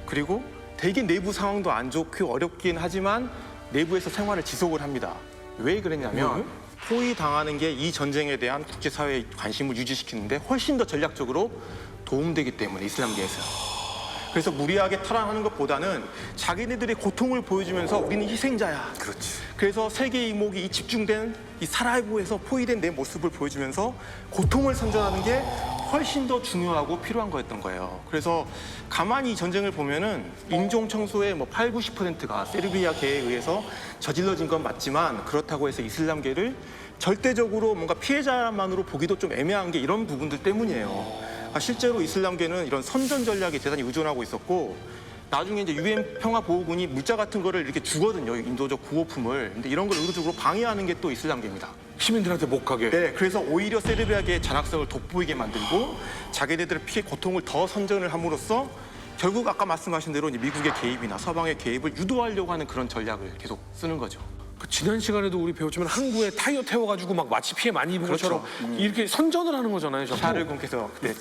그리고 되게 내부 상황도 안 좋고 어렵긴 하지만 내부에서 생활을 지속을 합니다. 왜 그랬냐면 포위 당하는 게 이 전쟁에 대한 국제사회의 관심을 유지시키는데 훨씬 더 전략적으로 도움되기 때문에 이슬람계에서. 그래서 무리하게 탈환하는 것보다는 자기네들의 고통을 보여주면서 우리는 희생자야. 그렇지. 그래서 세계 이목이 이 집중된 이 사라예보에서 포위된 내 모습을 보여주면서 고통을 선전하는 게 훨씬 더 중요하고 필요한 거였던 거예요. 그래서 가만히 이 전쟁을 보면은 인종 청소의 뭐 8, 90%가 세르비아계에 의해서 저질러진 건 맞지만 그렇다고 해서 이슬람계를 절대적으로 뭔가 피해자만으로 보기도 좀 애매한 게 이런 부분들 때문이에요. 실제로 이슬람계는 이런 선전 전략에 대단히 의존하고 있었고 나중에 이제 유엔 평화보호군이 물자 같은 거를 이렇게 주거든요. 인도적 구호품을. 근데 이런 걸 의도적으로 방해하는 게 또 이슬람계입니다. 시민들한테 못 가게. 네, 그래서 오히려 세르비아계의 잔악성을 돋보이게 만들고 자기네들의 피해 고통을 더 선전을 함으로써 결국 아까 말씀하신 대로 이제 미국의 개입이나 서방의 개입을 유도하려고 하는 그런 전략을 계속 쓰는 거죠. 그 지난 시간에도 우리 배웠지만 항구에 타이어 태워가지고 막 마치 피해 많이 입은 그렇죠. 것처럼 이렇게 선전을 하는 거잖아요. 자꾸. 샤를 군께서 그때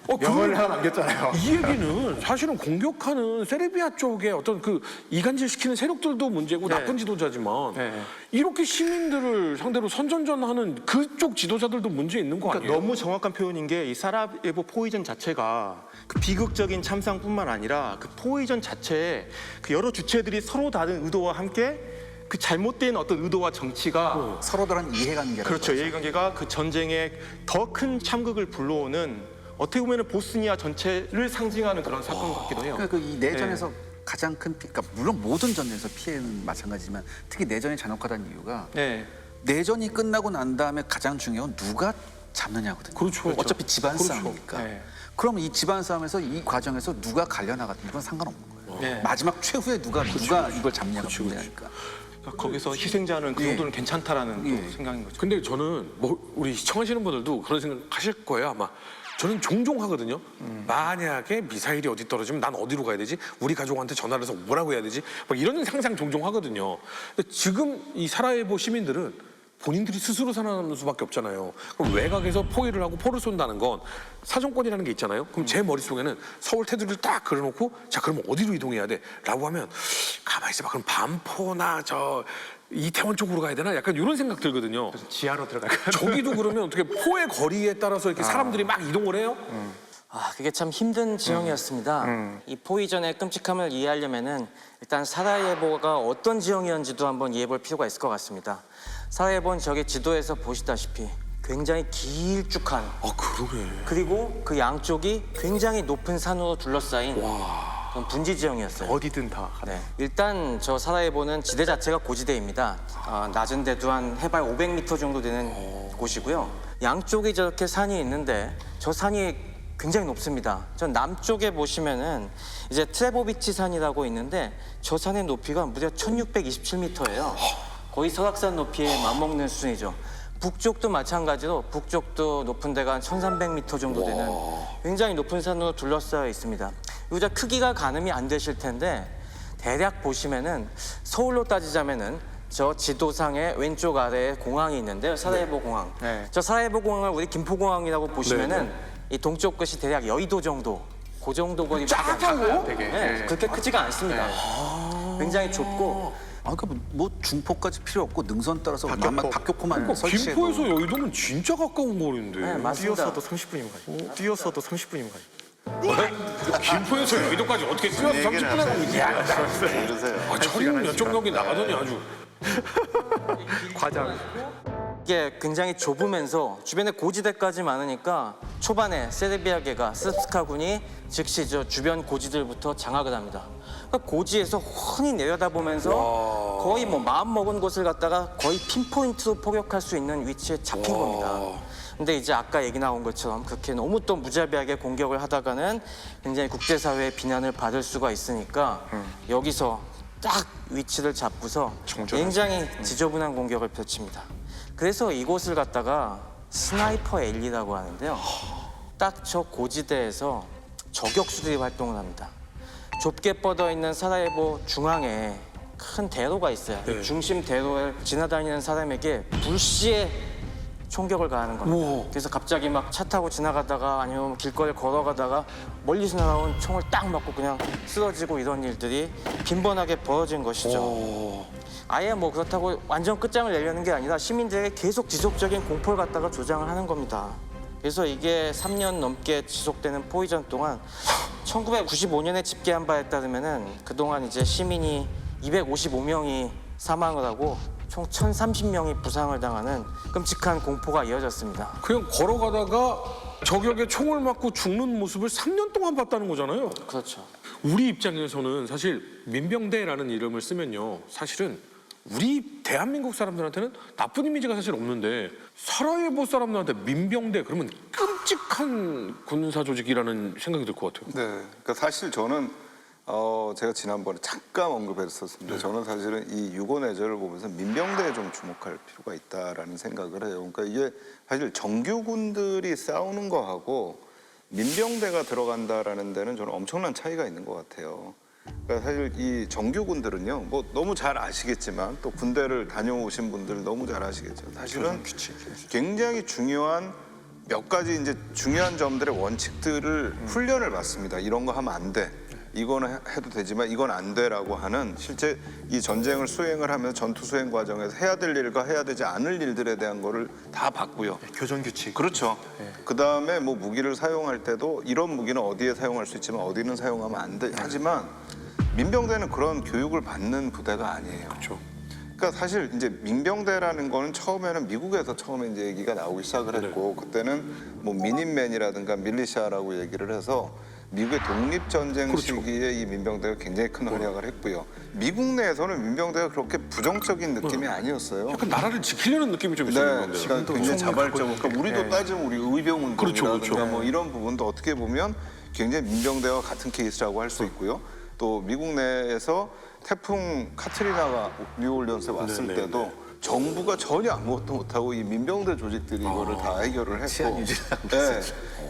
그걸- 명언을 하나 남겼잖아요. 이 얘기는 사실은 공격하는 세르비아 쪽의 어떤 그 이간질시키는 세력들도 문제고 네. 나쁜 지도자지만 네. 이렇게 시민들을 상대로 선전전하는 그쪽 지도자들도 문제 있는 거 그러니까 아니에요? 너무 정확한 표현인 게 이 사라예보 포위전 자체가 그 비극적인 참상뿐만 아니라 그 포위전 자체에 그 여러 주체들이 서로 다른 의도와 함께 그 잘못된 어떤 의도와 정치가 서로들한 이해관계가 그렇죠. 이해관계가 그 전쟁에 더 큰 참극을 불러오는 어떻게 보면 보스니아 전체를 상징하는 그런 사건 같기도 해요. 그러니까 이 내전에서 가장 큰 그러니까 물론 모든 전쟁에서 피해는 마찬가지지만 특히 내전이 잔혹하다는 이유가 네. 내전이 끝나고 난 다음에 가장 중요한 건 누가 잡느냐거든요. 그렇죠. 어차피 집안 그렇죠. 싸움이니까. 네. 그럼 이 집안 싸움에서 이 과정에서 누가 갈려나갔든 이건 상관없는 거예요. 네. 마지막 최후에 누가 이걸 잡냐가 문제니까. 그러니까 거기서 희생자는 그 예. 정도는 괜찮다라는 또 예. 생각인 거죠. 근데 저는 뭐 우리 시청하시는 분들도 그런 생각 하실 거예요 아마. 저는 종종 하거든요. 만약에 미사일이 어디 떨어지면 난 어디로 가야 되지? 우리 가족한테 전화를 해서 뭐라고 해야 되지? 막 이런 상상 종종 하거든요. 근데 지금 이 사라예보 시민들은 본인들이 스스로 살아남는 수밖에 없잖아요. 그럼 외곽에서 포위를 하고 포를 쏜다는 건 사정권이라는 게 있잖아요. 그럼 제 머릿속에는 서울 테두리를 딱 그려놓고 자 그러면 어디로 이동해야 돼? 라고 하면 가만히 있어봐. 그럼 반포나 저 이태원 쪽으로 가야 되나? 약간 이런 생각 들거든요. 지하로 들어갈까요? 저기도 그러면 어떻게 포의 거리에 따라서 이렇게 사람들이 막 이동을 해요? 그게 참 힘든 지형이었습니다. 이 포위전의 끔찍함을 이해하려면은 일단 사라예보가 어떤 지형이었는지도 한번 이해해볼 필요가 있을 것 같습니다. 사라예보는 저기 지도에서 보시다시피 굉장히 길쭉한 아 그러네. 그리고 그 양쪽이 굉장히 높은 산으로 둘러싸인 그건 분지 지형이었어요. 어디든 다 가능. 네. 일단 저 사라예보는 지대 자체가 고지대입니다. 낮은 데도 한 해발 500m 정도 되는 곳이고요. 양쪽이 저렇게 산이 있는데 저 산이 굉장히 높습니다. 저 남쪽에 보시면은 이제 트레보비치 산이라고 있는데 저 산의 높이가 무려 1627m예요. 거의 설악산 높이에 맞먹는 수준이죠. 북쪽도 마찬가지로 북쪽도 높은 데가 한 1300m 정도 되는 굉장히 높은 산으로 둘러싸여 있습니다. 이거 크기가 가늠이 안 되실 텐데 대략 보시면은 서울로 따지자면은 저 지도상의 왼쪽 아래에 공항이 있는데요. 사라예보 공항. 네. 저 사라예보 공항을 우리 김포공항이라고 보시면은 네. 이 동쪽 끝이 대략 여의도 정도. 그 정도 거리밖에 안 작아요? 돼요. 되게. 네, 그렇게 크지가 않습니다. 굉장히 좁고 그러니까 뭐 중포까지 필요 없고 능선 따라서 만만 박격포만 설치해도 김포에서 여의도면 진짜 가까운 거리인데. 네, 맞습니다. 뛰어서도 30분이면 가죠. 뛰어서도 30분이면 가죠. 김포에서 여의도까지 어떻게 뛰어서 30분 하고 이러세요. 아, 처리는 몇정 경기 나가더니 아주. 과장. 이게 굉장히 좁으면서 주변에 고지대까지 많으니까 초반에 세르비아계가 스르프스카군이 즉시 저 주변 고지들부터 장악을 합니다. 그러니까 고지에서 훤히 내려다보면서 거의 뭐 마음 먹은 곳을 갖다가 거의 핀포인트로 포격할 수 있는 위치에 잡힌 겁니다. 근데 이제 아까 얘기 나온 것처럼 그렇게 너무 또 무자비하게 공격을 하다가는 굉장히 국제사회의 비난을 받을 수가 있으니까 여기서 딱 위치를 잡고서 굉장히 지저분한 공격을 펼칩니다. 그래서 이곳을 갖다가 스나이퍼 엘리라고 하는데요. 딱 저 고지대에서 저격수들이 활동을 합니다. 좁게 뻗어 있는 사라예보 중앙에 큰 대로가 있어요. 이 중심 대로를 지나다니는 사람에게 불시에 총격을 가하는 겁니다. 그래서 갑자기 막 차 타고 지나가다가 아니면 길거리 걸어가다가 멀리서 날아온 총을 딱 맞고 그냥 쓰러지고 이런 일들이 빈번하게 벌어진 것이죠. 아예 뭐 그렇다고 완전 끝장을 내려는 게 아니라 시민들에게 계속 지속적인 공포를 갖다가 조장을 하는 겁니다. 그래서 이게 3년 넘게 지속되는 포위전 동안 1995년에 집계한 바에 따르면은 그동안 이제 시민이 255명이 사망을 하고 총 1,030명이 부상을 당하는 끔찍한 공포가 이어졌습니다. 그냥 걸어가다가 저격에 총을 맞고 죽는 모습을 3년 동안 봤다는 거잖아요. 그렇죠. 우리 입장에서는 사실 민병대라는 이름을 쓰면요, 사실은 우리 대한민국 사람들한테는 나쁜 이미지가 사실 없는데 사라예보 사람들한테 민병대 그러면 끔찍한 군사 조직이라는 생각이 들 것 같아요. 네, 그러니까 사실 저는 제가 지난번에 잠깐 언급했었습니다. 저는 사실은 이 유고내절을 보면서 민병대에 좀 주목할 필요가 있다라는 생각을 해요. 그러니까 이게 사실 정규군들이 싸우는 거하고 민병대가 들어간다라는 데는 저는 엄청난 차이가 있는 것 같아요. 그러니까 사실 이 정규군들은요, 뭐 너무 잘 아시겠지만 또 군대를 다녀오신 분들 너무 잘 아시겠죠. 사실은 굉장히 중요한 몇 가지 이제 중요한 점들의 원칙들을 훈련을 받습니다. 이런 거 하면 안 돼. 이거는 해도 되지만 이건 안 돼라고 하는 실제 이 전쟁을 수행을 하면서 전투 수행 과정에서 해야 될 일과 해야 되지 않을 일들에 대한 거를 다 받고요. 교전 규칙. 그렇죠. 그다음에 뭐 무기를 사용할 때도 이런 무기는 어디에 사용할 수 있지만 어디는 사용하면 안 돼. 하지만 민병대는 그런 교육을 받는 부대가 아니에요. 그렇죠. 그러니까 사실 이제 민병대라는 거는 처음에는 미국에서 처음에 이제 얘기가 나오기 시작을 했고 그때는 뭐 미닛맨이라든가 밀리샤라고 얘기를 해서 미국의 독립전쟁 시기에 이 민병대가 굉장히 큰 활약을 했고요. 미국 내에서는 민병대가 그렇게 부정적인 느낌이 아니었어요. 약간 나라를 지키려는 느낌이 좀 있어요. 네, 그러니까 굉장히 자발적으로. 그러니까 우리도 따지면 우리 의병운동이라든가 그렇죠. 뭐 이런 부분도 어떻게 보면 굉장히 민병대와 같은 케이스라고 할 수 있고요. 또 미국 내에서 태풍 카트리나가 뉴올리언스에 왔을 때도 정부가 전혀 아무것도 못하고 이 민병대 조직들이 이거를 다 해결을 했고 네,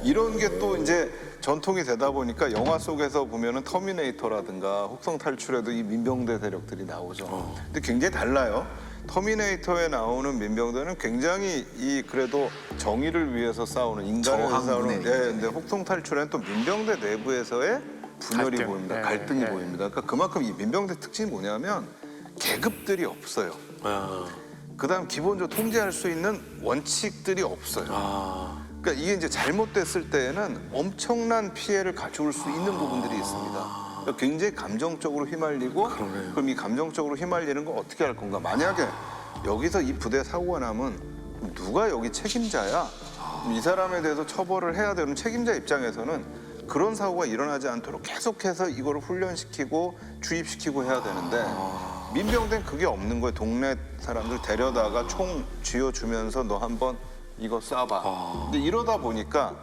이런 게 또 이제 전통이 되다 보니까 영화 속에서 보면은 터미네이터라든가 혹성 탈출에도 이 민병대 대력들이 나오죠. 근데 굉장히 달라요. 터미네이터에 나오는 민병대는 굉장히 이 그래도 정의를 위해서 싸우는 인간을 위해서 싸우는. 네, 근데 혹성 탈출에는 또 민병대 내부에서의 분열이 갈등. 보입니다. 네, 갈등이 네. 보입니다. 그러니까 그만큼 이 민병대 특징이 뭐냐면 계급들이 없어요. 그다음 기본적으로 통제할 수 있는 원칙들이 없어요. 그러니까 이게 이제 잘못됐을 때에는 엄청난 피해를 가져올 수 있는 부분들이 있습니다. 그러니까 굉장히 감정적으로 휘말리고 그럼 이 감정적으로 휘말리는 거 어떻게 할 건가? 만약에 여기서 이 부대 사고가 나면 누가 여기 책임자야? 이 사람에 대해서 처벌을 해야 되는 책임자 입장에서는 그런 사고가 일어나지 않도록 계속해서 이거를 훈련시키고 주입시키고 해야 되는데 민병대는 그게 없는 거예요. 동네 사람들 데려다가 총 쥐어주면서 너 한번 이거 쏴봐. 근데 이러다 보니까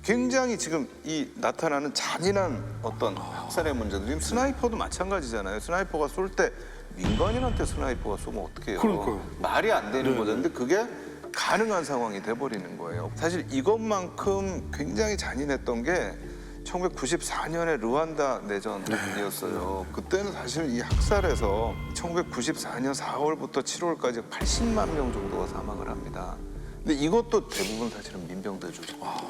굉장히 지금 이 나타나는 잔인한 어떤 학살의 문제들. 지금 스나이퍼도 마찬가지잖아요. 스나이퍼가 쏠 때 민간인한테 스나이퍼가 쏘면 어떡해요. 그러니까요. 말이 안 되는 거죠. 근데 그게 가능한 상황이 돼버리는 거예요. 사실 이것만큼 굉장히 잔인했던 게 1994년에 르완다 내전이었어요. 그때는 사실 이 학살에서 1994년 4월부터 7월까지 80만 명 정도가 사망을 합니다. 근데 이것도 대부분 사실은 민병대 조직입니다.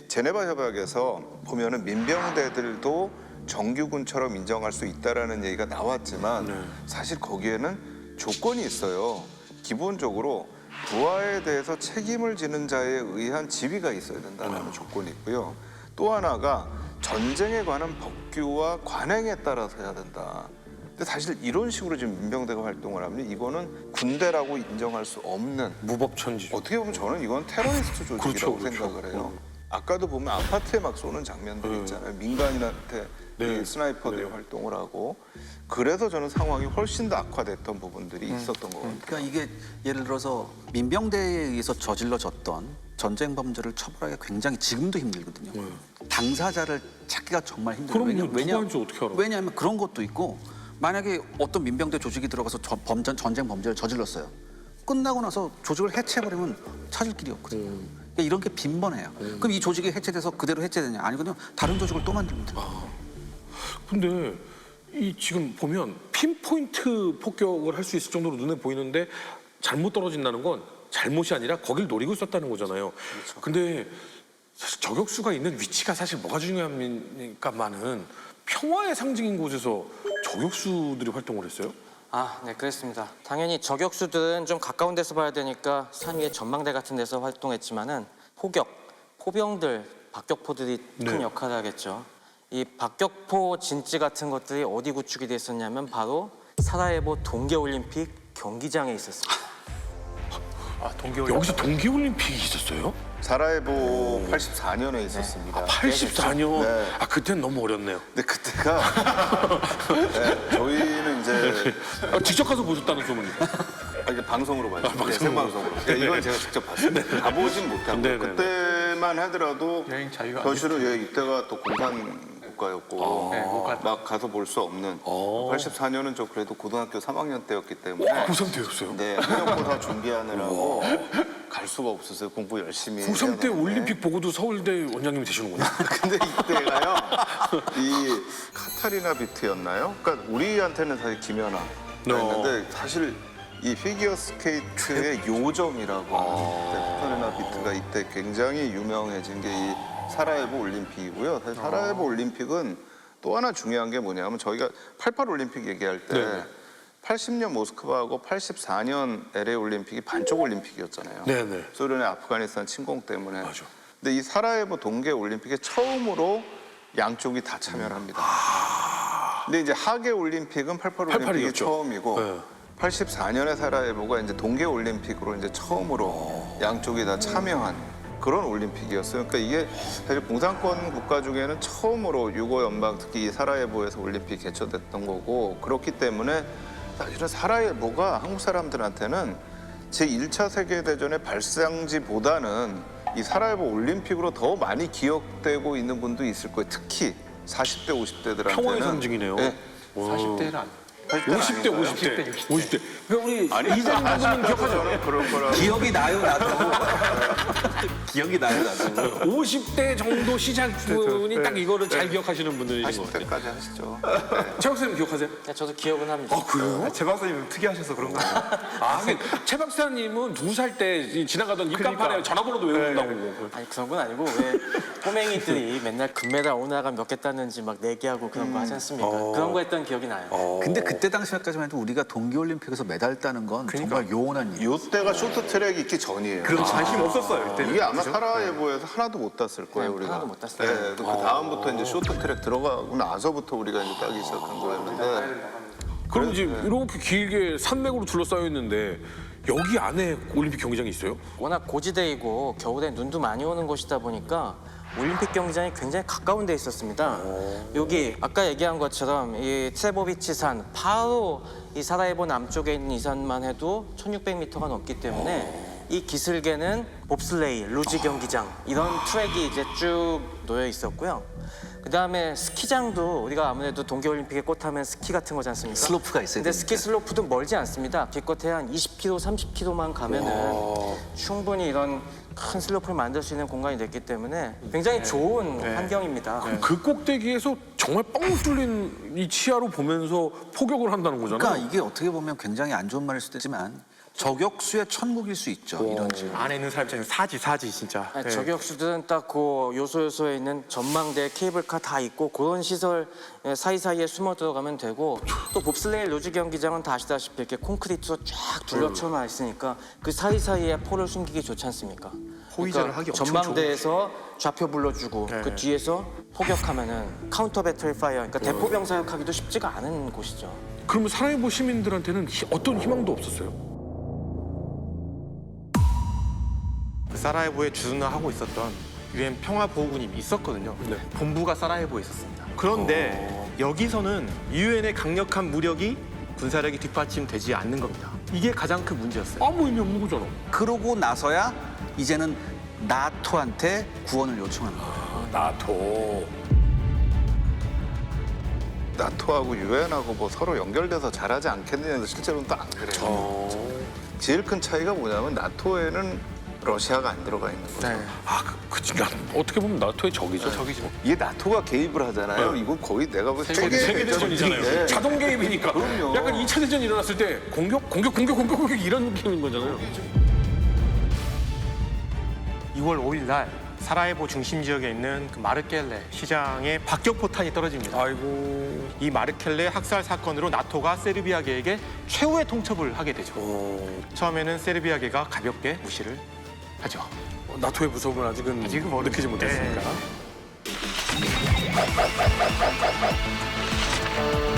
제네바 협약에서 보면은 민병대들도 정규군처럼 인정할 수 있다라는 얘기가 나왔지만 사실 거기에는 조건이 있어요. 기본적으로 부하에 대해서 책임을 지는 자에 의한 지휘가 있어야 된다는 조건이 있고요. 또 하나가 전쟁에 관한 법규와 관행에 따라서 해야 된다. 근데 사실 이런 식으로 지금 민병대가 활동을 하면 이거는 군대라고 인정할 수 없는 무법천지죠. 어떻게 보면 저는 이건 테러리스트 조직이라고 그렇죠. 생각을 해요. 아까도 보면 아파트에 막 쏘는 장면들이 있잖아요. 민간인한테 이 스나이퍼들이 활동을 하고 그래서 저는 상황이 훨씬 더 악화됐던 부분들이 있었던 것 같아요. 그러니까 이게 예를 들어서 민병대에 의해서 저질러졌던 전쟁 범죄를 처벌하기가 굉장히 지금도 힘들거든요. 당사자를 찾기가 정말 힘들어요. 그럼 누가 한지 어떻게 알아? 왜냐하면 그런 것도 있고 만약에 어떤 민병대 조직이 들어가서 전쟁 범죄를 저질렀어요. 끝나고 나서 조직을 해체해버리면 찾을 길이 없거든요. 그러니까 이런 게 빈번해요. 그럼 이 조직이 해체돼서 그대로 해체되냐? 아니거든요. 다른 조직을 또 만듭니다. 근데 이 지금 보면 핀포인트 폭격을 할 수 있을 정도로 눈에 보이는데 잘못 떨어진다는 건 잘못이 아니라 거길 노리고 있었다는 거잖아요. 근데 사실 저격수가 있는 위치가 사실 뭐가 중요합니까만은 평화의 상징인 곳에서 저격수들이 활동을 했어요? 아, 네, 그랬습니다. 당연히 저격수들은 좀 가까운 데서 봐야 되니까 산 위에 전망대 같은 데서 활동했지만은 포병들, 박격포들이 큰 역할을 하겠죠. 이 박격포 진지 같은 것들이 어디 구축이 됐었냐면 바로 사라예보 동계올림픽 경기장에 있었습니다. 여기서 동계올림픽이 있었어요? 사라예보 84년에 있었습니다. 84년? 네. 아, 그때는 너무 어렸네요. 근데 그때가 네, 저희는 이제 직접 가서 보셨다는 소문이. 이게 방송으로 봤죠. 방송으로. 네, 생방송으로. 네, 이건 제가 직접 봤습니다. 가보진 못하고 네네네. 그때만 하더라도 여행 자유가 사실은 이때가 또 공산 국가였고 막 가서 볼 수 없는 84년은 저 그래도 고등학교 3학년 때였기 때문에 고3 때였어요? 네, 학력고사 준비하느라고 갈 수가 없었어요. 공부 열심히 고3 때 해야 되는데. 올림픽 보고도 서울대 원장님이 되시는구나. 근데 이때가요 이 카타리나 비트였나요? 그러니까 우리한테는 사실 김연아였는데 사실 이 피겨 스케이트의 요정이라고 하는 카타리나 비트가 이때 굉장히 유명해진 게 이 사라예보 올림픽이고요. 사실 사라예보 올림픽은 또 하나 중요한 게 뭐냐면 저희가 88 올림픽 얘기할 때 80년 모스크바하고 84년 LA 올림픽이 반쪽 올림픽이었잖아요. 네네. 소련의 아프가니스탄 침공 때문에. 근데 이 사라예보 동계 올림픽에 처음으로 양쪽이 다 참여를 합니다. 근데 이제 하계 올림픽은 88 올림픽이 88 이었죠. 처음이고 네. 84년에 사라예보가 이제 동계 올림픽으로 이제 처음으로 양쪽이 다 참여한 그런 올림픽이었어요. 그러니까 이게 사실 공산권 국가 중에는 처음으로 유고 연방 특히 이 사라예보에서 올림픽이 개최됐던 거고 그렇기 때문에 사실은 사라예보가 한국 사람들한테는 제1차 세계대전의 발상지보다는 이 사라예보 올림픽으로 더 많이 기억되고 있는 분도 있을 거예요. 특히 40대, 50대들한테는. 평화의 상징이네요. 네. 40대는 안 50대, 50대, 50대. 그러니까 우리 이재명 교수님 기억하죠? 저는 그럴 거라. 기억이 나요, 나도. 기억이 나요, 나도. 50대 정도 시작분이 딱 이거를 잘 기억하시는 분들인 것 같아요. 40대까지 하시죠. 최 박사님 기억하세요? 네, 저도 기억은 합니다. 그래요? 제 박사님 특이하셔서 그런가 봐요. 하긴 최 박사님은 2살 때 지나가던 입간판에 전화번호도 외운다고. 아니 그런 건 아니고 왜 꼬맹이들이 맨날 금메달 오나가 몇 개 땄는지 막 내기하고 그런 거 하지 않습니까? 그런 거 했던 기억이 나요. 근데 그때 당시까지만 해도 우리가 동계올림픽에서 메달 따는 건 정말 요원한 일. 이때가 쇼트트랙 있기 전이에요. 그런 관심 없었어요 이때. 이게 아마 사라예보에서 하나도 못 땄을 거예요, 네, 우리가. 하나도 못 땄어요. 네, 그 다음부터 이제 쇼트트랙 들어가고 나서부터 우리가 이제 따기 시작한 거였는데. 그럼 이제 이렇게 길게 산맥으로 둘러싸여 있는데 여기 안에 올림픽 경기장이 있어요? 워낙 고지대이고 겨울에 눈도 많이 오는 곳이다 보니까 올림픽 경기장이 굉장히 가까운 데 있었습니다. 여기 아까 얘기한 것처럼 이 트레보비치 산 바로 이 사라예보 남쪽에 있는 이 산만 해도 1600m가 넘기 때문에 이 기슭에는 봅슬레이, 루지 경기장 이런 트랙이 이제 쭉 놓여 있었고요. 그다음에 스키장도 우리가 아무래도 동계올림픽의 꽃하면 스키 같은 거지 않습니까? 슬로프가 있어야 근데 되니까. 스키 슬로프도 멀지 않습니다. 기껏해 한 20km, 30km만 가면은 충분히 이런 큰 슬로프를 만들 수 있는 공간이 됐기 때문에 굉장히 좋은 환경입니다. 그 꼭대기에서 정말 뻥 뚫린 이 치아로 보면서 포격을 한다는 거잖아요. 그러니까 이게 어떻게 보면 굉장히 안 좋은 말일 수도 있지만 저격수의 천국일 수 있죠. 이런 집. 안에 있는 사람 입장에서 사지 진짜. 아니, 네. 저격수들은 딱 그 요소요소에 있는 전망대, 케이블카 다 있고 그런 시설 사이사이에 숨어 들어가면 되고 또 봅슬레이 루지 경기장은 다 아시다시피 이렇게 콘크리트로 쫙 둘러쳐놔 있으니까 그 사이사이에 포를 숨기기 좋지 않습니까? 호위전을 하기 엄청 전망대에서 좌표 불러주고 네. 그 뒤에서 포격하면은 카운터 배터리 파이어, 그러니까 대포병 사격하기도 쉽지가 않은 곳이죠. 그러면 사라예보 시민들한테는 어떤 희망도 없었어요? 그 사라예보에 주둔하고 있었던 유엔 평화보호군이 있었거든요. 네. 본부가 사라예보에 있었습니다. 그런데 여기서는 유엔의 강력한 무력이 군사력이 뒷받침되지 않는 겁니다. 이게 가장 큰 문제였어요. 아무 의미 없는 거잖아. 그러고 나서야 이제는 나토한테 구원을 요청합니다. 나토. 나토하고 유엔하고 뭐 서로 연결돼서 잘하지 않겠느냐 실제로는 또 안 그래요. 제일 큰 차이가 뭐냐면 나토에는 러시아가 안 들어가 있는 거죠. 네. 그치. 어떻게 보면 나토의 적이죠. 저기죠. 이게 나토가 개입을 하잖아요. 네. 이거 거의 내가 볼 때 세계 대전이잖아요. 네. 자동 개입이니까. 그럼요. 약간 2차 대전 일어났을 때 공격 이런 느낌인 거잖아요. 2월 5일 날 사라예보 중심 지역에 있는 그 마르켈레 시장에 박격포탄이 떨어집니다. 아이고. 이 마르켈레 학살 사건으로 나토가 세르비아계에게 최후의 통첩을 하게 되죠. 처음에는 세르비아계가 가볍게 무시를 하죠. 나토의 무서움을 아직은 모르죠. 느끼지 못했으니까. 네.